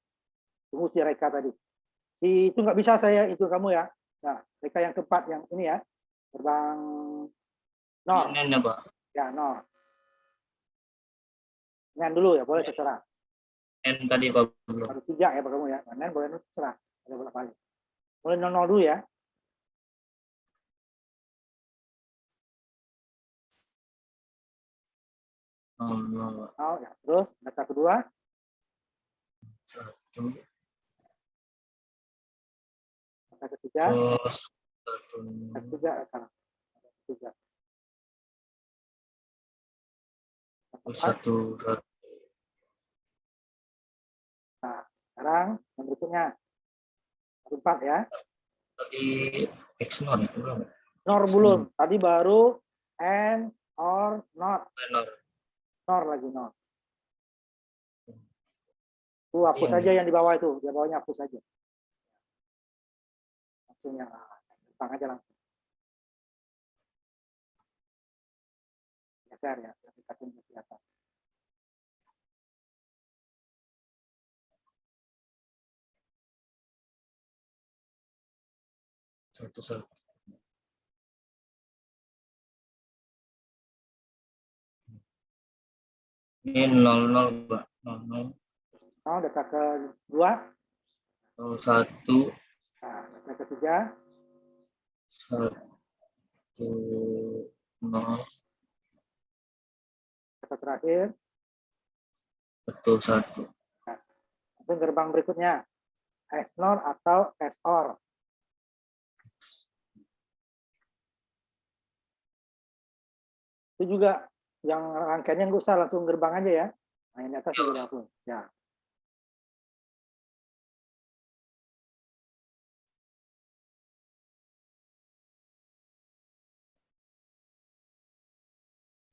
Tunggu si Reka tadi. Si itu nggak bisa saya itu kamu ya. Nah, Reka yang keempat yang ini ya. Terbang nol. N ya Pak. Ya, nol. Ngan dulu ya, boleh terserah. N tadi Pak belum. Baru 3 ya kamu ya. Ngan boleh terserah. Ada berapa kali. Mulai 00 dulu ya. Oh, ya. Terus data kedua. 1. Data ketiga. Terus Data ketiga. Data ketiga. satu. Nah, sekarang yang berikutnya. 4 ya. Tadi X0 ya belum. Nor belum. Tadi baru and or not. Minor. Nor lagi nor. Tuh hapus saja yang di bawah itu. Di bawahnya hapus saja. Langsung yang depan aja langsung. Geser ya. Aplikasi kelihatan. Satu. Ini 00 Pak. 00. Oh, data kedua. 01. Nah, data ketiga. 1 0 Data terakhir. 1. Nah, langsung gerbang berikutnya. XNOR atau XOR. Itu juga yang rangkaiannya nggak usah, langsung gerbang aja ya. Nah, yang di atas juga dihapus. Ya.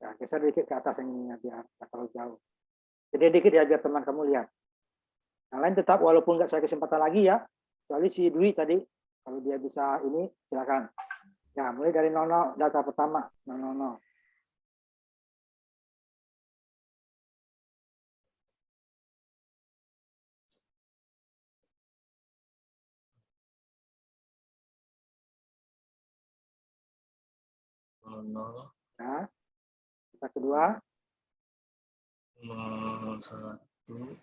Ya, geser dikit ke atas yang ininya biar nggak terlalu jauh. Jadi dikit ya biar teman kamu lihat. Yang lain tetap walaupun nggak saya kesempatan lagi ya, kecuali si Dwi tadi, kalau dia bisa ini silakan. Ya, mulai dari 00 data pertama 000. nol Ya, data kedua, nol satu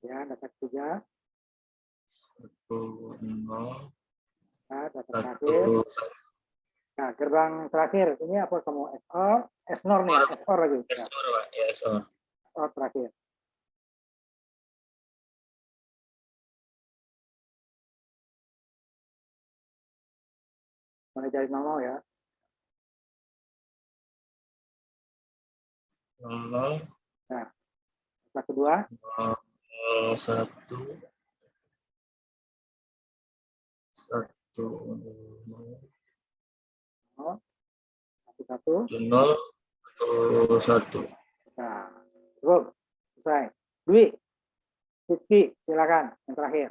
ya, data ketiga, satu nol ya, data satu terakhir. Nah, gerbang terakhir ini apa kamu SO, SNOR nih, ya, SOR lagi. Ya, SOR Pak, ya SOR. SOR terakhir. Mulai dari 00 ya. Nol Nah, data kedua, nol satu satu oh, 11. nol satu satu. Nah, cukup, selesai. Dwi, Rizky, silakan yang terakhir.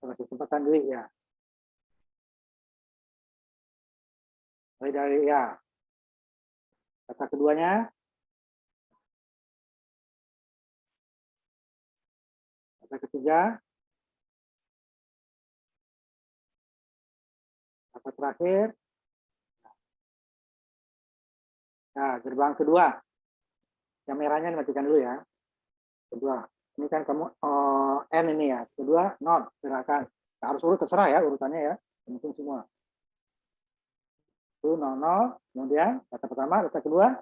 Kasih kesempatan Dwi ya. Mulai dari ya. Data keduanya. Data ketiga. Data terakhir. Nah, gerbang kedua. Yang merahnya dimatikan dulu ya. Kedua. Ini kan kamu N ini ya. Kedua, non. Silakan. Nah, harus urut terserah ya urutannya ya. Mungkin semua. Itu 00. Kemudian data pertama, data kedua.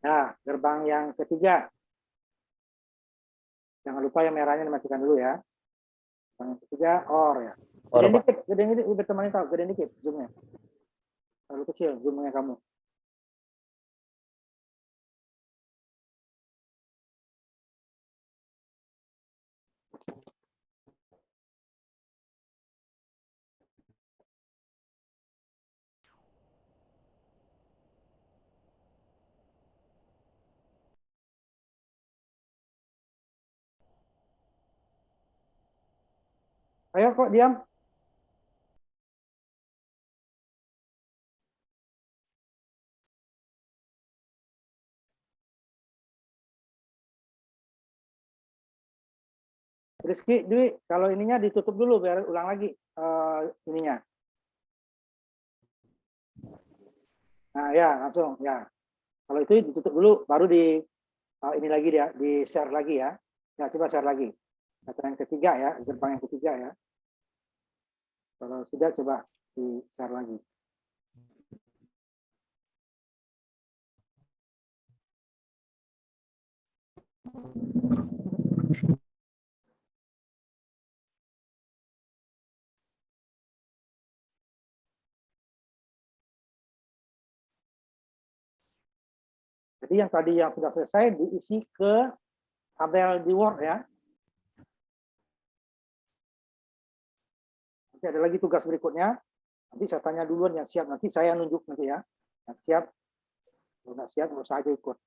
Nah, gerbang yang ketiga. Jangan lupa yang merahnya dimatikan dulu ya. Gerbang yang ketiga, OR ya. OR, Gedein Pak. dikit, gedein dikit. Udah teman tahu, gedein dikit zoomnya. Terlalu kecil zoomnya kamu. Ayo kok diam. Rizky, Dwi, kalau ininya ditutup dulu biar ulang lagi ininya. Nah ya langsung ya. Kalau itu ditutup dulu, baru di ini lagi dia, di share lagi ya. Ya coba share lagi. Data yang ketiga ya, gerbang yang ketiga ya. Kalau sudah coba di share lagi. Jadi yang tadi yang sudah selesai diisi ke tabel di Word ya. Nanti ada lagi tugas berikutnya. Nanti saya tanya duluan yang siap, nanti saya nunjuk nanti ya. Yang siap, kalau nggak siap nggak usah aja ikut.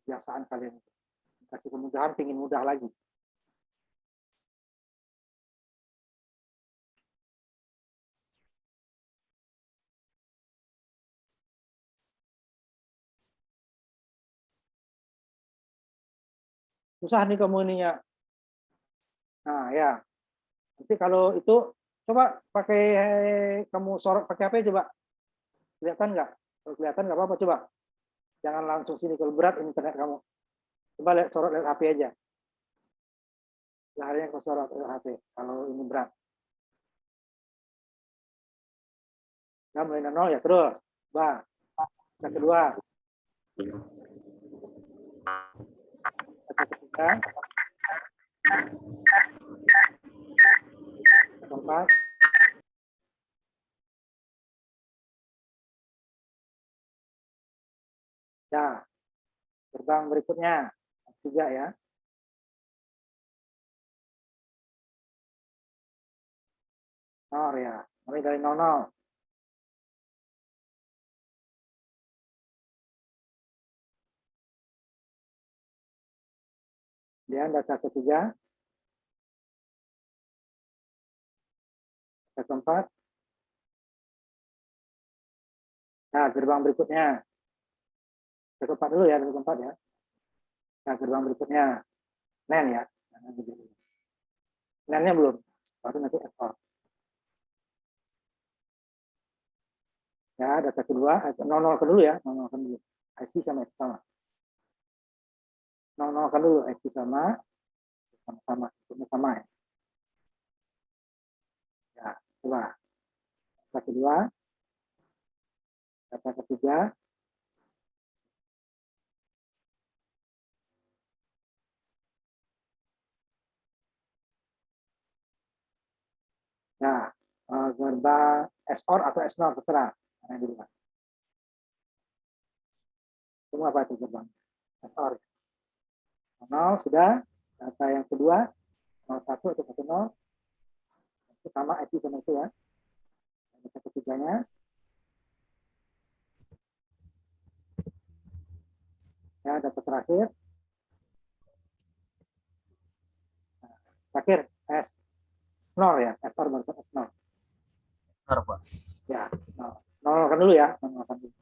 Kebiasaan kalian. Kasih kemudahan, pingin mudah lagi. Susah nih kamu ininya. Nah ya, nanti kalau itu coba pakai kamu sorot pakai HP coba. Kelihatan nggak? Kalau kelihatan nggak apa-apa coba. Jangan langsung sini kalau berat internet kamu. Coba lihat sorot lihat HP aja. larinya ke sorot HP kalau ini berat. Nah, mulai dari 0 ya terus. Bang. Yang kedua. Yang ketiga. Yang keempat. Ya. Gerbang berikutnya. Yang ketiga ya. Nol ya. Mulai dari 00. Kemudian data ketiga, data keempat. Nah, gerbang berikutnya. Data keempat dulu ya, data keempat ya. Nah, gerbang berikutnya. NAND ya. NAND-nya belum. Baru nanti ekspor. Ya, data kedua, 00 kan dulu ya, 00 kan dulu. IC sama IC sama. 00 kan dulu, IC sama, sama-sama, sama ya. Ya, coba. Data kedua, data ketiga, nah, gerbang SOR atau S0 terserah. Nah, dulu. Semua apa itu gerbang? SOR. 0 sudah, data yang kedua, 01 atau 10, itu sama IC sama itu ya. Data ketiganya, ya data terakhir, terakhir S0 ya, S0 barusan S0. Benar, Pak. Ya, 0 kan dulu ya, 0 kan dulu.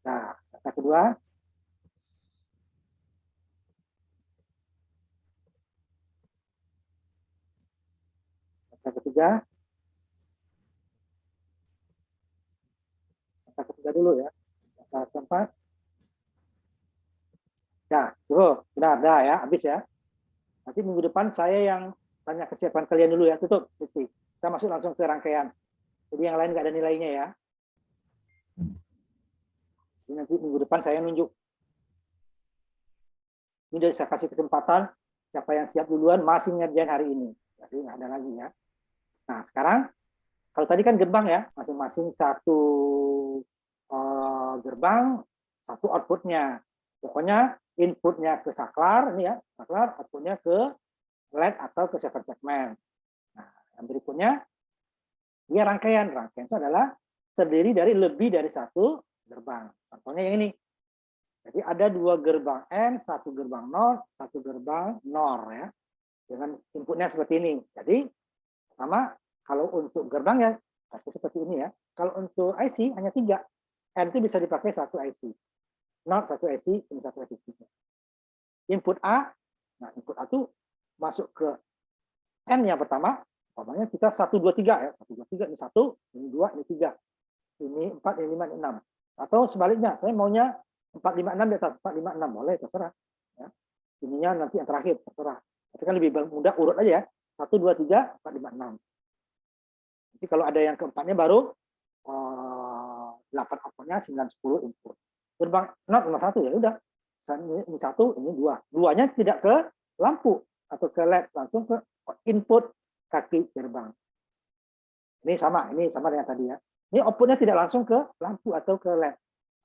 Nah, data kedua, data ketiga, data ketiga dulu ya, data keempat. Ya, cukup, sudah ada ya, habis ya. Nanti minggu depan saya yang tanya kesiapan kalian dulu ya, tutup. Kita masuk langsung ke rangkaian. Jadi yang lain nggak ada nilainya ya. Jadi nanti minggu depan saya nunjuk. Ini udah saya kasih kesempatan, siapa yang siap duluan masih ngerjain hari ini. Jadi nggak ada lagi ya. Nah sekarang, kalau tadi kan gerbang ya, masing-masing satu gerbang, satu outputnya. Pokoknya inputnya ke saklar, ini ya, saklar, outputnya ke LED atau ke server segment. Nah, yang berikutnya, dia rangkaian. Rangkaian itu adalah terdiri dari lebih dari satu gerbang. Contohnya yang ini. Jadi ada dua gerbang N, satu gerbang NOR, satu gerbang NOR ya. Dengan inputnya seperti ini. Jadi sama kalau untuk gerbang ya pasti seperti ini ya. Kalau untuk IC hanya 3. N itu bisa dipakai satu IC. NOR satu IC, ini satu IC. Input A, nah input A itu masuk ke N yang pertama, umpamanya kita 1, 2, 3 ya. 1, 2, 3, ini 1, ini 2, ini 3. Ini 4, ini 5, ini 6. Atau sebaliknya, saya maunya 4, 5, 6 di atas 4, 5, 6. Boleh, terserah. Ya. Ininya nanti yang terakhir, terserah. Tapi kan lebih mudah urut aja ya. 1, 2, 3, 4, 5, 6. Jadi kalau ada yang keempatnya baru 8 outputnya, 9, 10 input. Gerbang not nomor 1 ya udah. Ini 1, ini 2. Duanya tidak ke lampu atau ke LED, langsung ke input kaki gerbang. Ini sama dengan tadi ya. Ini outputnya tidak langsung ke lampu atau ke LED,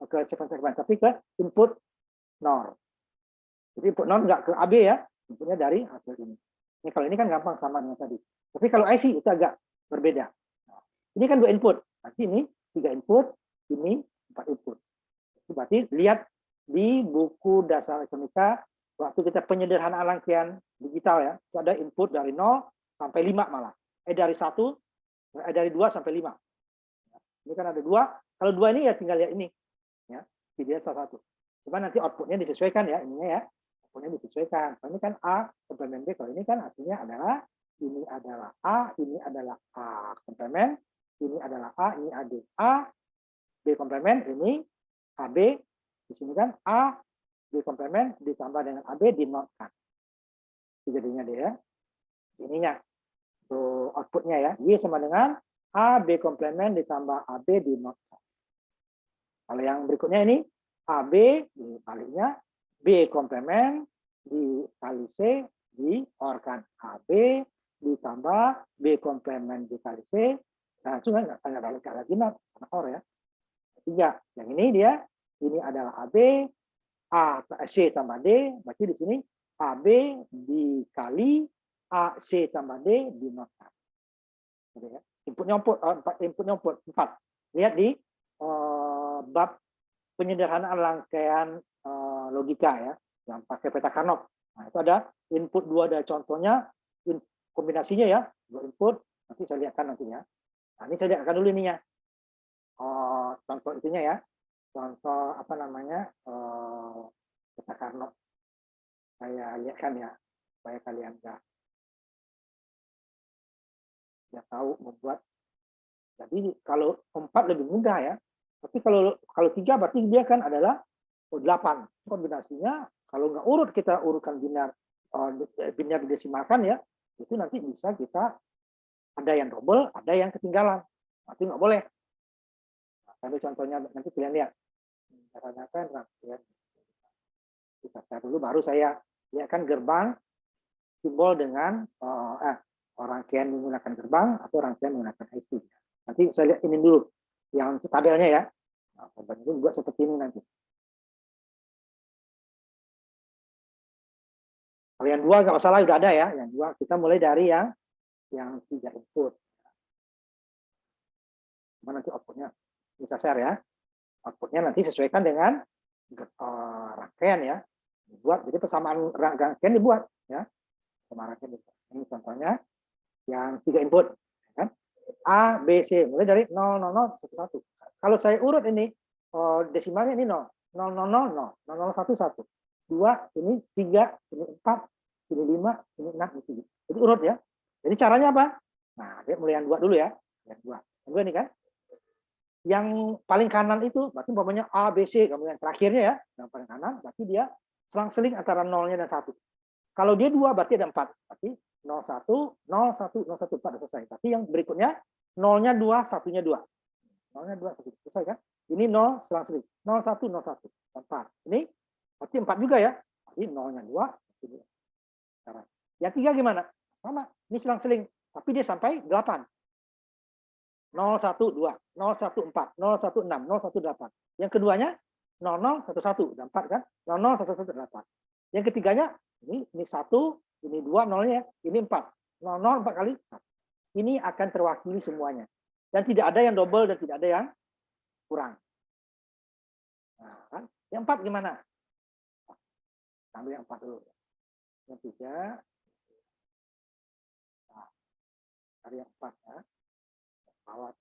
ke segmen, tapi ke input NOR. Jadi input NOR nggak ke AB ya, inputnya dari hasil ini. Ini kalau ini kan gampang sama dengan tadi. Tapi kalau IC itu agak berbeda. Nah, ini kan 2 input. Nanti ini 3 input, ini 4 input. Itu berarti lihat di buku dasar elektronika waktu kita penyederhanaan rangkaian digital ya, itu ada input dari 0 sampai 5 malah. Dari 1, dari 2 sampai 5. Ini kan ada 2. Kalau 2 ini ya tinggal lihat ini. Ya, pilih salah satu. Cuma nanti outputnya disesuaikan ya, ininya ya. Outputnya disesuaikan. Kalau ini kan A komplemen B, kalau ini kan hasilnya adalah ini adalah A, ini adalah A komplemen, ini adalah A, ini AD. A B komplemen, ini AB, Di sini kan A B komplement ditambah dengan AB dinotkan. Itu jadinya dia ya. Ininya. Tuh outputnya ya. Y sama dengan A B komplement ditambah AB dinotkan. Kalau yang berikutnya ini AB dibaliknya B komplement dikali C diorkan. AB ditambah B komplement dikali C. Langsung nggak tanya balik lagi not karena or ya. Tiga. Yang ini dia ini adalah AB C tambah D, berarti di sini AB dikali AC tambah D dinotkan. Ya. Input nyomput 4. Lihat di bab penyederhanaan rangkaian logika ya, yang pakai peta Carnot. Nah, itu ada input 2 ada contohnya, kombinasinya ya, 2 input, nanti saya lihatkan nantinya. Nah, ini saya lihatkan dulu ininya. Contoh itunya ya. Contoh apa namanya peta Carnot saya lihatkan ya supaya kalian ya tahu membuat. Jadi kalau 4 lebih mudah ya, tapi kalau 3 berarti dia kan adalah 8 kombinasinya. Kalau nggak urut kita urutkan binar didesimalkan ya, itu nanti bisa kita ada yang double ada yang ketinggalan, nanti nggak boleh. Sampai contohnya nanti kalian lihat. Caranya kan bisa saya dulu baru saya lihatkan gerbang simbol dengan rangkaian menggunakan gerbang atau rangkaian menggunakan IC. Nanti saya lihat ini dulu yang tabelnya ya. Nah, tabelnya itu buat seperti ini nanti. Kalau yang 2 nggak masalah udah ada ya. Yang 2 kita mulai dari yang 3 input. Mana nanti outputnya bisa share ya. Outputnya nanti sesuaikan dengan rangkaian ya, dibuat. Jadi persamaan rangkaian dibuat ya, sama rangkaian dibuat. Ini contohnya yang 3 input kan? A B C mulai dari 0 0 0 1 1. Kalau saya urut ini desimalnya ini 0 0 0 0 0 0 1 1 2 ini 3 ini 4 ini 5 ini 6 ini 7. Jadi urut ya. Jadi caranya apa? Nah, dia mulai yang 2 dulu ya. Yang 2 ini kan. Yang paling kanan itu berarti umpamanya A, B, C, kemudian terakhirnya ya, yang paling kanan berarti dia selang-seling antara 0-nya dan 1. Kalau dia 2 berarti ada 4. Berarti 0, 1, 0, 1, 0, 1, 4 sudah selesai. Berarti yang berikutnya 0-nya 2, 1-nya 2. 0-nya 2, 1. Selesai kan? Ini 0 selang-seling. 0, 1, 0, 1. 4. Ini berarti 4 juga ya. Berarti 0-nya 2, 1, 2. Yang 3 gimana? Sama. Ini selang-seling. Tapi dia sampai 8. 012, 014, 016, 018. Yang keduanya 0011, ada 4 kan? 00118. Yang ketiganya ini 1, ini 2 nolnya, ini 4. 00 4 kali 1. Ini akan terwakili semuanya. Dan tidak ada yang double dan tidak ada yang kurang. Nah, kan? Yang 4 gimana? Ambil yang 4 dulu. Yang 3 nah, cari yang 4 ya. Awat.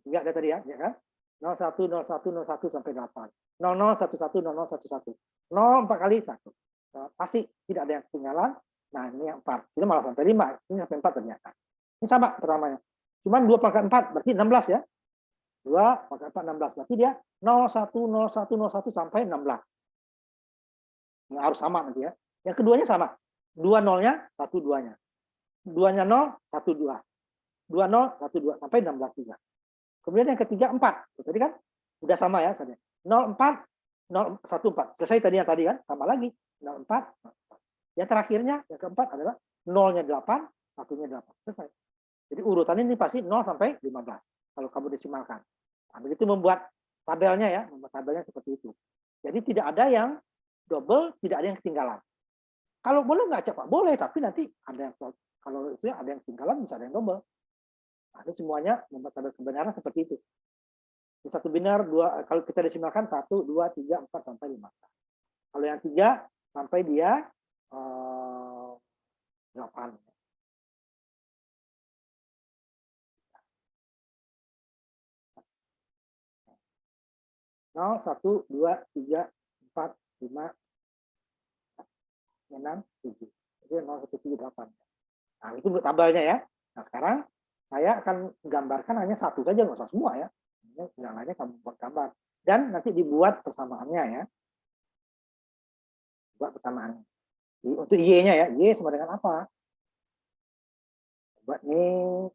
Tiga ada tadi ya, kan? 01, 01, 01 sampai 8. 00, 11, 00, 11. 0 4 kali 1. Pasti tidak ada yang ketinggalan. Nah, ini yang 4. Ini malah sampai 5. Ini sampai 4 ternyata. Ini sama pertamanya. Cuman 2 pangkat 4 berarti 16 ya. 2 pangkat 4 16. Berarti dia 01, 01, 01 sampai 16. Ini harus sama nanti ya. Yang keduanya sama. 2 nolnya, 1 2-nya. 2-nya 0, 1 2. 2 0, 1 2 sampai 16 juga. Kemudian yang ketiga 4. Tadi kan udah sama ya, 0 4 0 1 4. Selesai tadi yang tadi kan, sama lagi 0 4. Yang terakhirnya yang keempat adalah 0-nya 8, 1-nya 8. Selesai. Jadi urutannya ini pasti 0 sampai 15 kalau kamu desimalkan. Nah, begitu membuat tabelnya ya, membuat tabelnya seperti itu. Jadi tidak ada yang double, tidak ada yang ketinggalan. Kalau boleh nggak cepat? Boleh, tapi nanti ada yang kalau itu ya ada yang ketinggalan, bisa ada yang double. Nah, ini semuanya membuat tabel kebenaran seperti itu. Satu binar, 2, kalau kita desimalkan 1, 2, 3, 4, sampai 5. Kalau yang 3, sampai dia 8. 0, 1, 2, 3, 4, 5, 6, 7. Jadi 0, 1, 7, 8. Nah, itu tabelnya ya. Nah, sekarang saya akan gambarkan hanya satu saja, nggak usah semua ya. Yang lainnya kamu buat gambar. Dan nanti dibuat persamaannya ya. Buat persamaannya. Untuk Y-nya ya, Y sama dengan apa? Buat nih.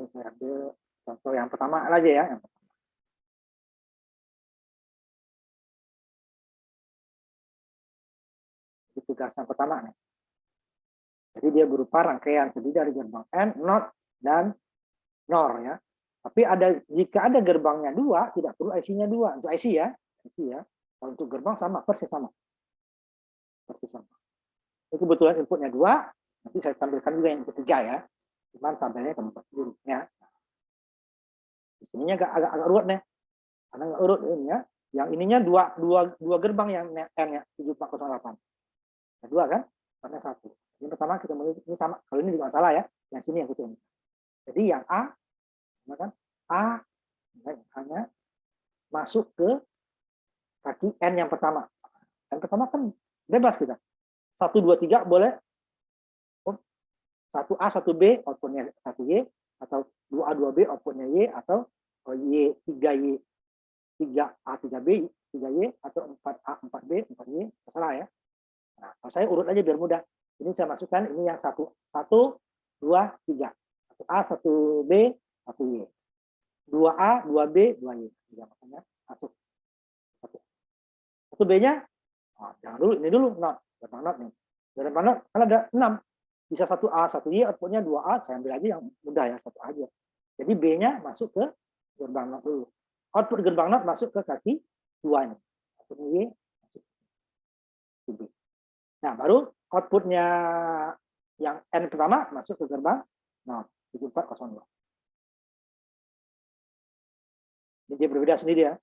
Ini saya ambil contoh yang pertama aja ya. Yang pertama. Itu tugas yang pertama nih. Jadi dia berupa rangkaian terdiri dari gerbang N, NOT, dan NOR ya. Tapi jika ada gerbangnya 2, tidak perlu IC-nya 2. Untuk IC ya. IC ya. Kalau untuk gerbang sama, persis sama. Persis sama. Ini kebetulan inputnya 2, nanti saya tampilkan juga yang ketiga ya. Cuman tabelnya kamu buat dulu ya. Di sininya agak urut nih. Karena nggak urut ini ya. Yang ininya dua gerbang yang N ya, 7408. Ada 2 kan? Karena 1. Yang pertama kita mulai ini sama. Kalau ini juga salah ya. Yang sini yang kita ini. Jadi yang A, kan? A hanya masuk ke kaki N yang pertama. N pertama kan bebas kita. 1, 2, 3 boleh 1A, 1B outputnya 1Y, atau 2A, 2B outputnya Y, atau Y, 3Y, 3A, 3B, 3Y, atau 4A, 4B, 4Y, terserah ya. Nah, kalau saya urut aja biar mudah. Ini saya masukkan ini yang 1, 2, 3. 1A, 1B, 1Y. 2A, 2B, 2Y. Makanya masuk. 1B-nya, jangan dulu, ini dulu, not. Gerbang not nih. Gerbang not, kan ada 6. Bisa 1A, 1Y, outputnya 2A, saya ambil aja yang mudah ya, 1A aja. Jadi B-nya masuk ke gerbang not dulu. Output gerbang not masuk ke kaki 2 ini. Outputnya Y, masuk ke B. Nah, baru outputnya yang N pertama masuk ke gerbang not, 7402. Ini dia berbeda sendiri ya.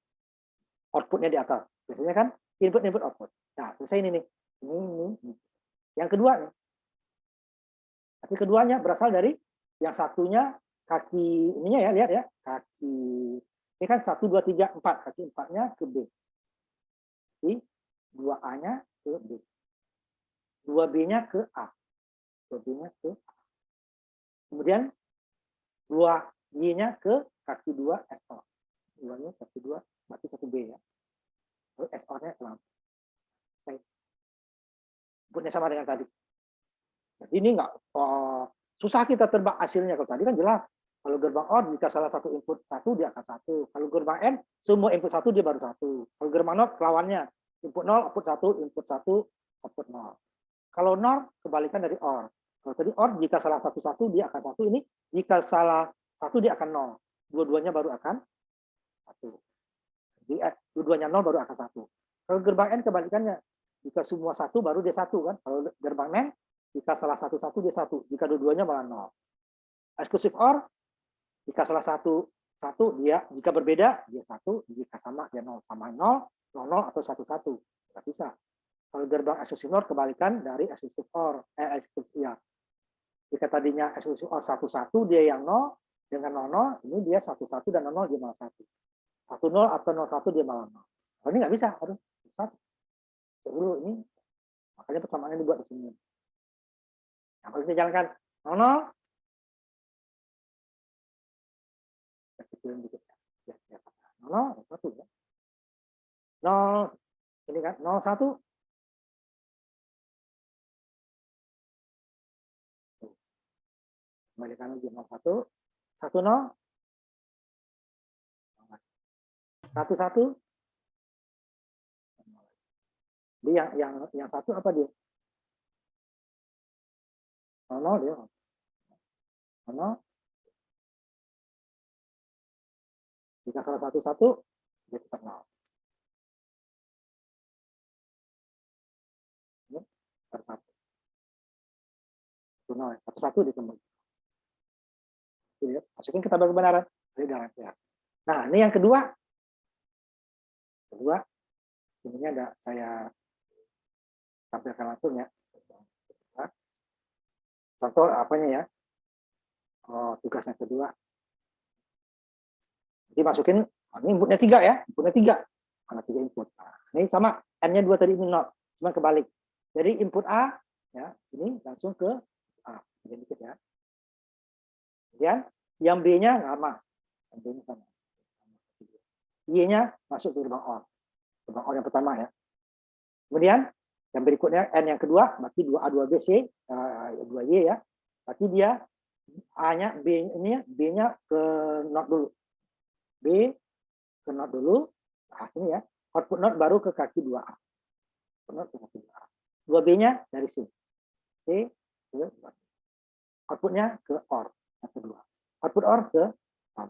Outputnya di atas. Biasanya kan input, output. Nah, selesai ini nih. Ini. Yang kedua nih. Tapi keduanya berasal dari yang satunya kaki ininya ya, lihat ya. Kaki ini kan 1, 2, 3, 4. Kaki 4-nya ke B. Jadi 2A-nya ke B. 2B-nya ke A. 2B-nya ke A. Kemudian 2Y-nya ke kaki 2 SO. 2-nya kaki 2, berarti 1B ya. Lalu SO-nya ke lampu. Inputnya sama dengan tadi. Jadi ini enggak susah kita tebak hasilnya. Kalau tadi kan jelas. Kalau gerbang OR jika salah satu input 1 dia akan 1. Kalau gerbang N semua input 1 dia baru 1. Kalau gerbang NOT lawannya input 0 output 1, input 1 output 0. Kalau NOR kebalikan dari OR. Kalau tadi OR jika salah satu dia akan 1, ini jika salah 1 dia akan 0. Dua-duanya baru akan 1. Jadi dua-duanya 0 baru akan 1. Kalau gerbang N kebalikannya. Jika semua 1 baru dia 1 kan. Kalau gerbang N jika salah satu dia 1. Jika dua-duanya malah 0. Eksklusif OR jika salah satu dia, jika berbeda dia 1, jika sama dia 0, sama 0, 0 atau 1, 1. Tidak bisa. Kalau gerbang eksklusif NOR kebalikan dari eksklusif OR, eksklusif ya. Jika tadinya eksklusif OR 1, 1 dia yang 0 dengan 0, 0 ini dia 1, 1 dan 0 dia malah 1. 1, 0 atau 0, 1 dia malah 0. Kalau ini nggak bisa, harus 1. Dulu ini makanya persamaannya dibuat di sini. Nah, kalau kita jalankan 0, 0 kecilin dikit ya. 0, 1 ya. 0 ini kan 0, 1. Kembalikan lagi 0, 1. 1, 0. 1, 1. Jadi yang 1 apa dia? 0, dia 0. Jika salah satu dia tetap 0. Ini per 1. 0, 1 dikembali. Masukin ke tabel kebenaran. Nah, ini yang kedua. Ini ada saya tampilkan langsung ya. Contoh apanya ya? Tugasnya kedua. Jadi masukin, ini inputnya 3 ya. Inputnya 3. Karena 3 input. Nah, ini sama, N-nya 2 tadi ini 0. Cuma kebalik. Jadi input A, ya, ini langsung ke A. Dikit ya. Kemudian yang B-nya sama. Yang B-nya sama. Y-nya masuk ke gerbang OR. Gerbang OR yang pertama ya. Kemudian yang berikutnya N yang kedua, berarti 2A, 2B, C, 2Y ya. Berarti dia A-nya, B-nya ke not dulu. B ke not dulu. Nah, sini ya. Output not baru ke kaki 2A. Output not ke kaki 2A. 2B-nya dari C. C ke 2B. Outputnya ke OR yang kedua. Output OR ke nah,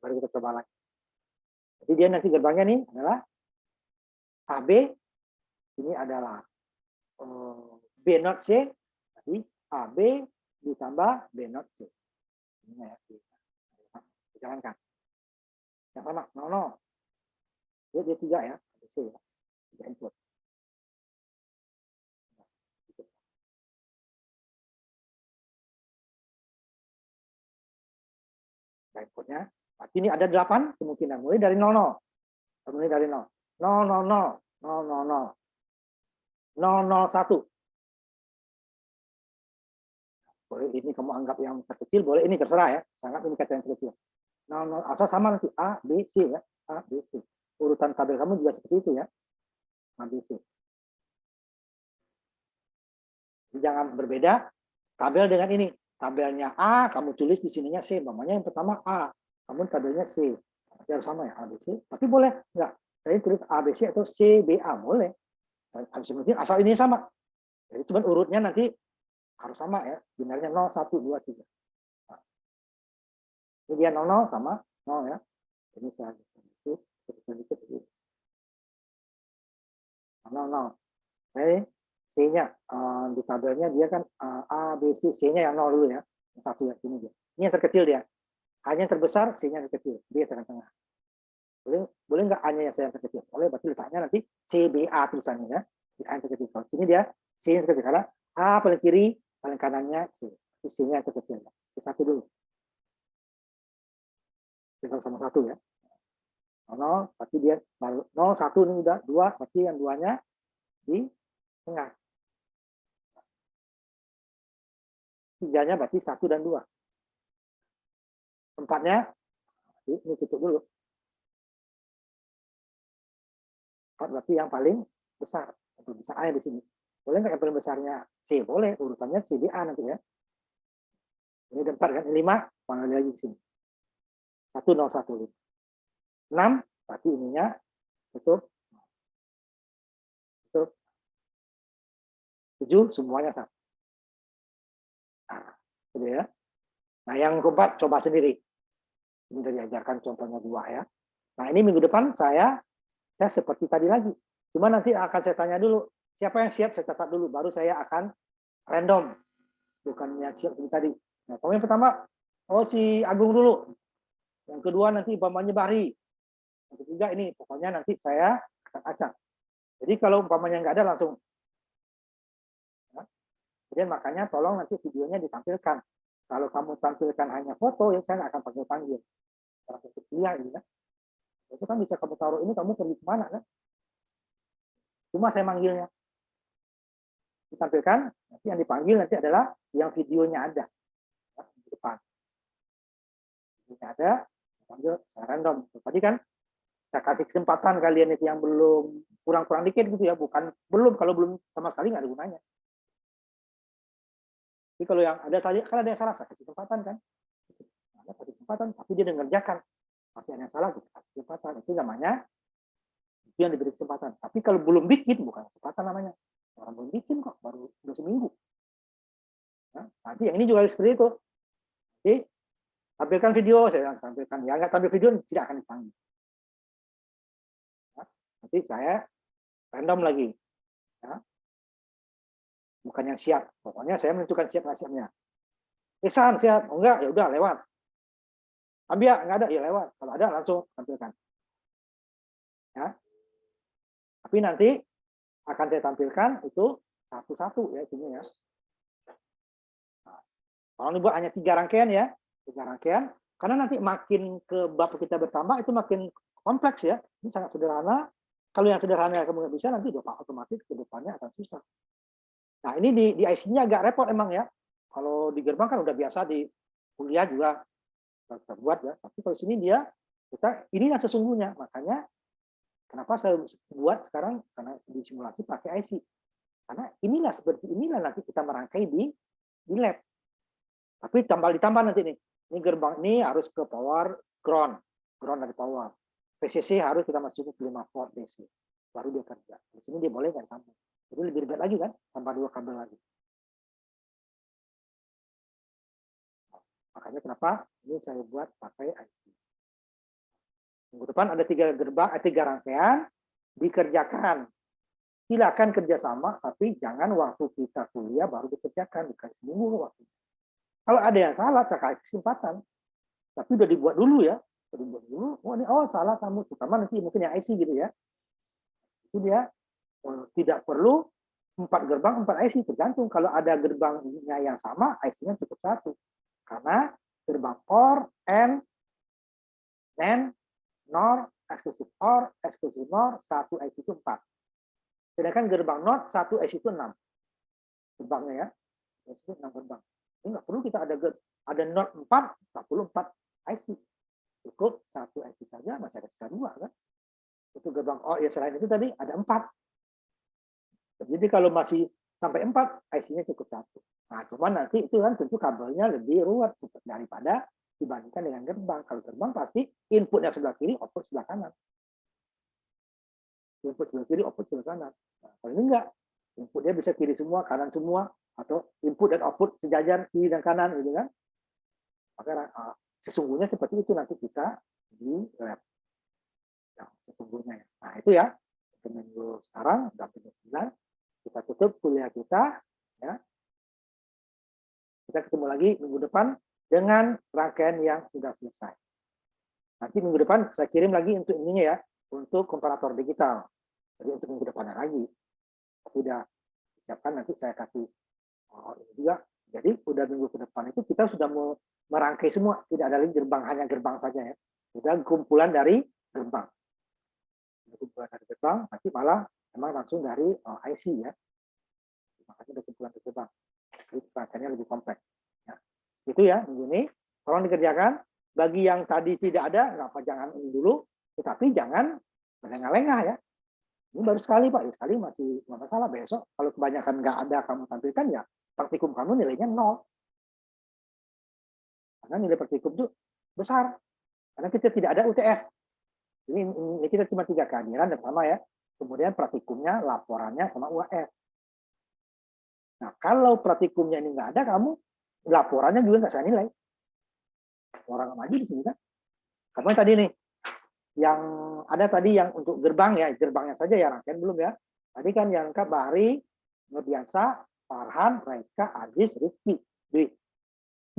baru kita coba lagi. Jadi dia nanti gerbangnya nih adalah AB, ini adalah B not C, jadi AB ditambah B not C. Ini ya, dijalankan. Yang sama, 0, 0. Dia 3 ya, C ya, 3 input. Inputnya. Berarti ini ada 8 kemungkinan. Mulai dari 00. Mulai dari 0. 000, 000, 001. Boleh ini kamu anggap yang terkecil, boleh ini terserah ya. Sangat ini kata yang terkecil. 00, asal sama nanti A, B, C ya. A, B, C. Urutan tabel kamu juga seperti itu ya. A, B, C. Jangan berbeda tabel dengan ini. Tabelnya A, kamu tulis di sininya C. Namanya yang pertama A, kamu tabelnya C. Berarti harus sama ya, A, B, C. Tapi boleh enggak? Saya tulis A, B, C atau C, B, A. Boleh. Asal ini sama. Jadi cuma urutnya nanti harus sama ya. Binarnya 0, 1, 2, 3. Nah, ini dia 00 sama 0 ya. Ini saya sedikit. 00. Oke. C-nya di tabelnya dia kan A, B, C, C-nya yang 0 dulu ya. Yang satu ya, sini dia. Ini yang terkecil dia. A-nya yang terbesar, C-nya yang terkecil. B tengah-tengah. Boleh nggak A-nya yang saya yang terkecil? Boleh, berarti letaknya nanti C, B, A tulisannya ya. Di A yang terkecil. Kalau sini dia C yang terkecil. Karena A paling kiri, paling kanannya C. C-nya yang terkecil. C1 dulu. C sama 1 ya. 0, berarti dia baru 0, 1 ini udah 2, berarti yang 2-nya di tengah. 3-nya berarti 1 dan 2. 4-nya, ini tutup dulu. 4 berarti yang paling besar. Bisa A di sini. Boleh nggak yang paling besarnya C? Boleh, urutannya C, D, A nanti ya. Ini 4 kan, 5, mana lagi di sini. 1, 0, 1, 5. 6, berarti ininya tutup. Tutup. 7, semuanya sama. Nah, gitu ya. Nah, yang keempat coba sendiri. Ini sudah diajarkan contohnya 2 ya. Nah, ini minggu depan saya seperti tadi lagi. Cuma nanti akan saya tanya dulu, siapa yang siap saya catat dulu, baru saya akan random. Bukannya siap seperti tadi. Nah, yang pertama, si Agung dulu. Yang kedua nanti umpamanya Bahri. Yang ketiga ini, pokoknya nanti saya akan acak. Jadi kalau umpamanya nggak ada langsung. Kemudian makanya tolong nanti videonya ditampilkan. Kalau kamu tampilkan hanya foto, ya saya nggak akan panggil-panggil. Orang kuliah ini ya. Itu kan bisa kamu taruh ini, kamu pergi kemana kan? Cuma saya manggilnya. Ditampilkan, nanti yang dipanggil nanti adalah yang videonya ada. Ya, di depan. Videonya ada, saya panggil, saya random. Tadi kan saya kasih kesempatan kalian itu yang belum, kurang-kurang dikit gitu ya. Bukan, belum, kalau belum sama sekali nggak ada gunanya. Jadi kalau yang ada tadi, kan ada yang salah, saya kasih kesempatan kan. Ada kasih kesempatan, tapi dia ngerjakan. Masih ada yang salah, kita kasih kesempatan. Itu namanya, itu yang diberi kesempatan. Tapi kalau belum bikin, bukan kesempatan namanya. Orang belum bikin kok, baru udah seminggu. Nah, nanti yang ini juga seperti itu. Jadi, tampilkan video, saya tampilkan. Ya, nggak tampil video, tidak akan dipanggil. Nah, nanti saya random lagi. Ya. Bukan yang siap. Pokoknya saya menentukan siap nggak siapnya. Ihsan siap, oh enggak, ya udah lewat. Ambia nggak ada, ya lewat. Kalau ada langsung tampilkan. Ya. Tapi nanti akan saya tampilkan itu satu-satu ya sini ya. Nah, kalau dibuat hanya 3 rangkaian ya, 3 rangkaian. Karena nanti makin ke bab kita bertambah itu makin kompleks ya. Ini sangat sederhana. Kalau yang sederhana kamu nggak bisa, nanti otomatis ke depannya akan susah. Nah ini di IC-nya agak repot emang ya. Kalau di gerbang kan udah biasa di kuliah juga kita buat ya. Tapi kalau sini inilah sesungguhnya. Makanya kenapa saya buat sekarang karena di simulasi pakai IC. Karena seperti inilah nanti kita merangkai di lab. Tapi ditambah nanti nih. Ini gerbang ini harus ke power ground dari power. PCC harus kita masukin ke 5 volt DC. Baru dia kerja. Di sini dia boleh nggak sama. Jadi lebih ribet lagi kan, tambah 2 kabel lagi. Makanya kenapa ini saya buat pakai IC. Minggu depan ada 3 rangkaian dikerjakan. Silakan kerjasama, tapi jangan waktu kita kuliah baru dikerjakan, dikasih seminggu waktu. Kalau ada yang salah, saya kasih kesempatan. Tapi udah dibuat dulu ya. Udah dibuat dulu, ini salah kamu. Terutama nanti mungkin yang IC gitu ya. Itu dia tidak perlu 4 gerbang, 4 IC. Tergantung. Kalau ada gerbangnya yang sama, IC-nya cukup 1. Karena gerbang OR, AND, NAND, NOR, eksklusif OR, eksklusif NOR, 1 IC itu 4. Sedangkan gerbang NOT 1 IC itu 6. Gerbangnya ya. Itu 6 gerbang. Ini nggak perlu kita ada NOT 4, nggak perlu 4 IC. Cukup 1 IC saja, masih ada sisa 2 kan. Itu gerbang OR, ya selain itu tadi ada 4. Jadi kalau masih sampai 4, IC-nya cukup 1. Nah, cuman nanti itu kan tentu kabelnya lebih ruwet daripada dibandingkan dengan gerbang. Kalau gerbang pasti inputnya sebelah kiri, output sebelah kanan. Input sebelah kiri, output sebelah kanan. Nah, kalau ini enggak, inputnya bisa kiri semua, kanan semua, atau input dan output sejajar kiri dan kanan, gitu kan? Maka sesungguhnya seperti itu nanti kita di lab. Nah, sesungguhnya. Nah, itu ya. Minggu sekarang, udah minggu 9, kita tutup kuliah kita, ya. Kita ketemu lagi minggu depan dengan rangkaian yang sudah selesai. Nanti minggu depan saya kirim lagi untuk ininya ya, untuk komparator digital. Jadi untuk minggu depannya lagi. Tapi udah disiapkan, nanti saya kasih ini juga. Jadi udah minggu ke depan itu kita sudah mau merangkai semua, tidak ada lagi gerbang, hanya gerbang saja ya. Sudah kumpulan dari gerbang. Kumpulan dari gerbang, nanti malah memang langsung dari IC ya. Makanya ada kumpulan dari gerbang. Jadi rangkaiannya lebih kompleks. Ya. Itu ya minggu ini. Tolong dikerjakan. Bagi yang tadi tidak ada, ngapa jangan ini dulu. Tetapi jangan melengah-lengah ya. Ini baru sekali Pak. Ya, sekali masih nggak masalah. Besok kalau kebanyakan nggak ada kamu tampilkan ya praktikum kamu nilainya 0. Karena nilai praktikum itu besar. Karena kita tidak ada UTS. Ini kita cuma 3 kehadiran dan sama ya. Kemudian praktikumnya, laporannya sama UAS. Nah, kalau praktikumnya ini nggak ada, kamu laporannya juga nggak saya nilai. Orang maju di sini kan. Karena tadi nih, yang ada tadi yang untuk gerbang ya, gerbangnya saja ya rangkaian belum ya. Tadi kan yang lengkap Bahri, Nurdiansa, Farhan, Raika, Aziz, Rizky.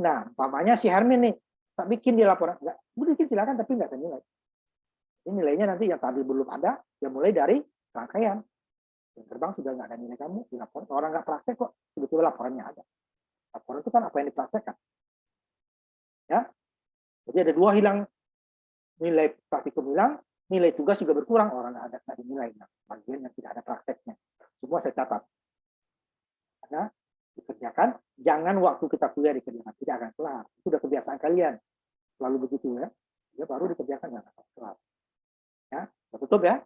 Nah, umpamanya si Hermin nih, tak bikin di laporan. Nggak, bikin silakan tapi nggak saya nilai. Ini nilainya nanti yang tadi belum ada, yang mulai dari rangkaian. Yang gerbang sudah nggak ada nilai kamu, di laporan. Orang nggak praktek kok, sebetulnya laporannya ada. Laporan itu kan apa yang dipraktekkan. Ya, jadi ada 2 hilang, nilai praktikum hilang, nilai tugas juga berkurang, orang nggak dinilai. Nah, bagian yang tidak ada prakteknya. Semua saya catat. Karena dikerjakan, jangan waktu kita kuliah dikerjakan, tidak akan kelar. Itu sudah kebiasaan kalian. Selalu begitu ya. Ya baru dikerjakan, nggak akan kelar. Ya, tutup ya.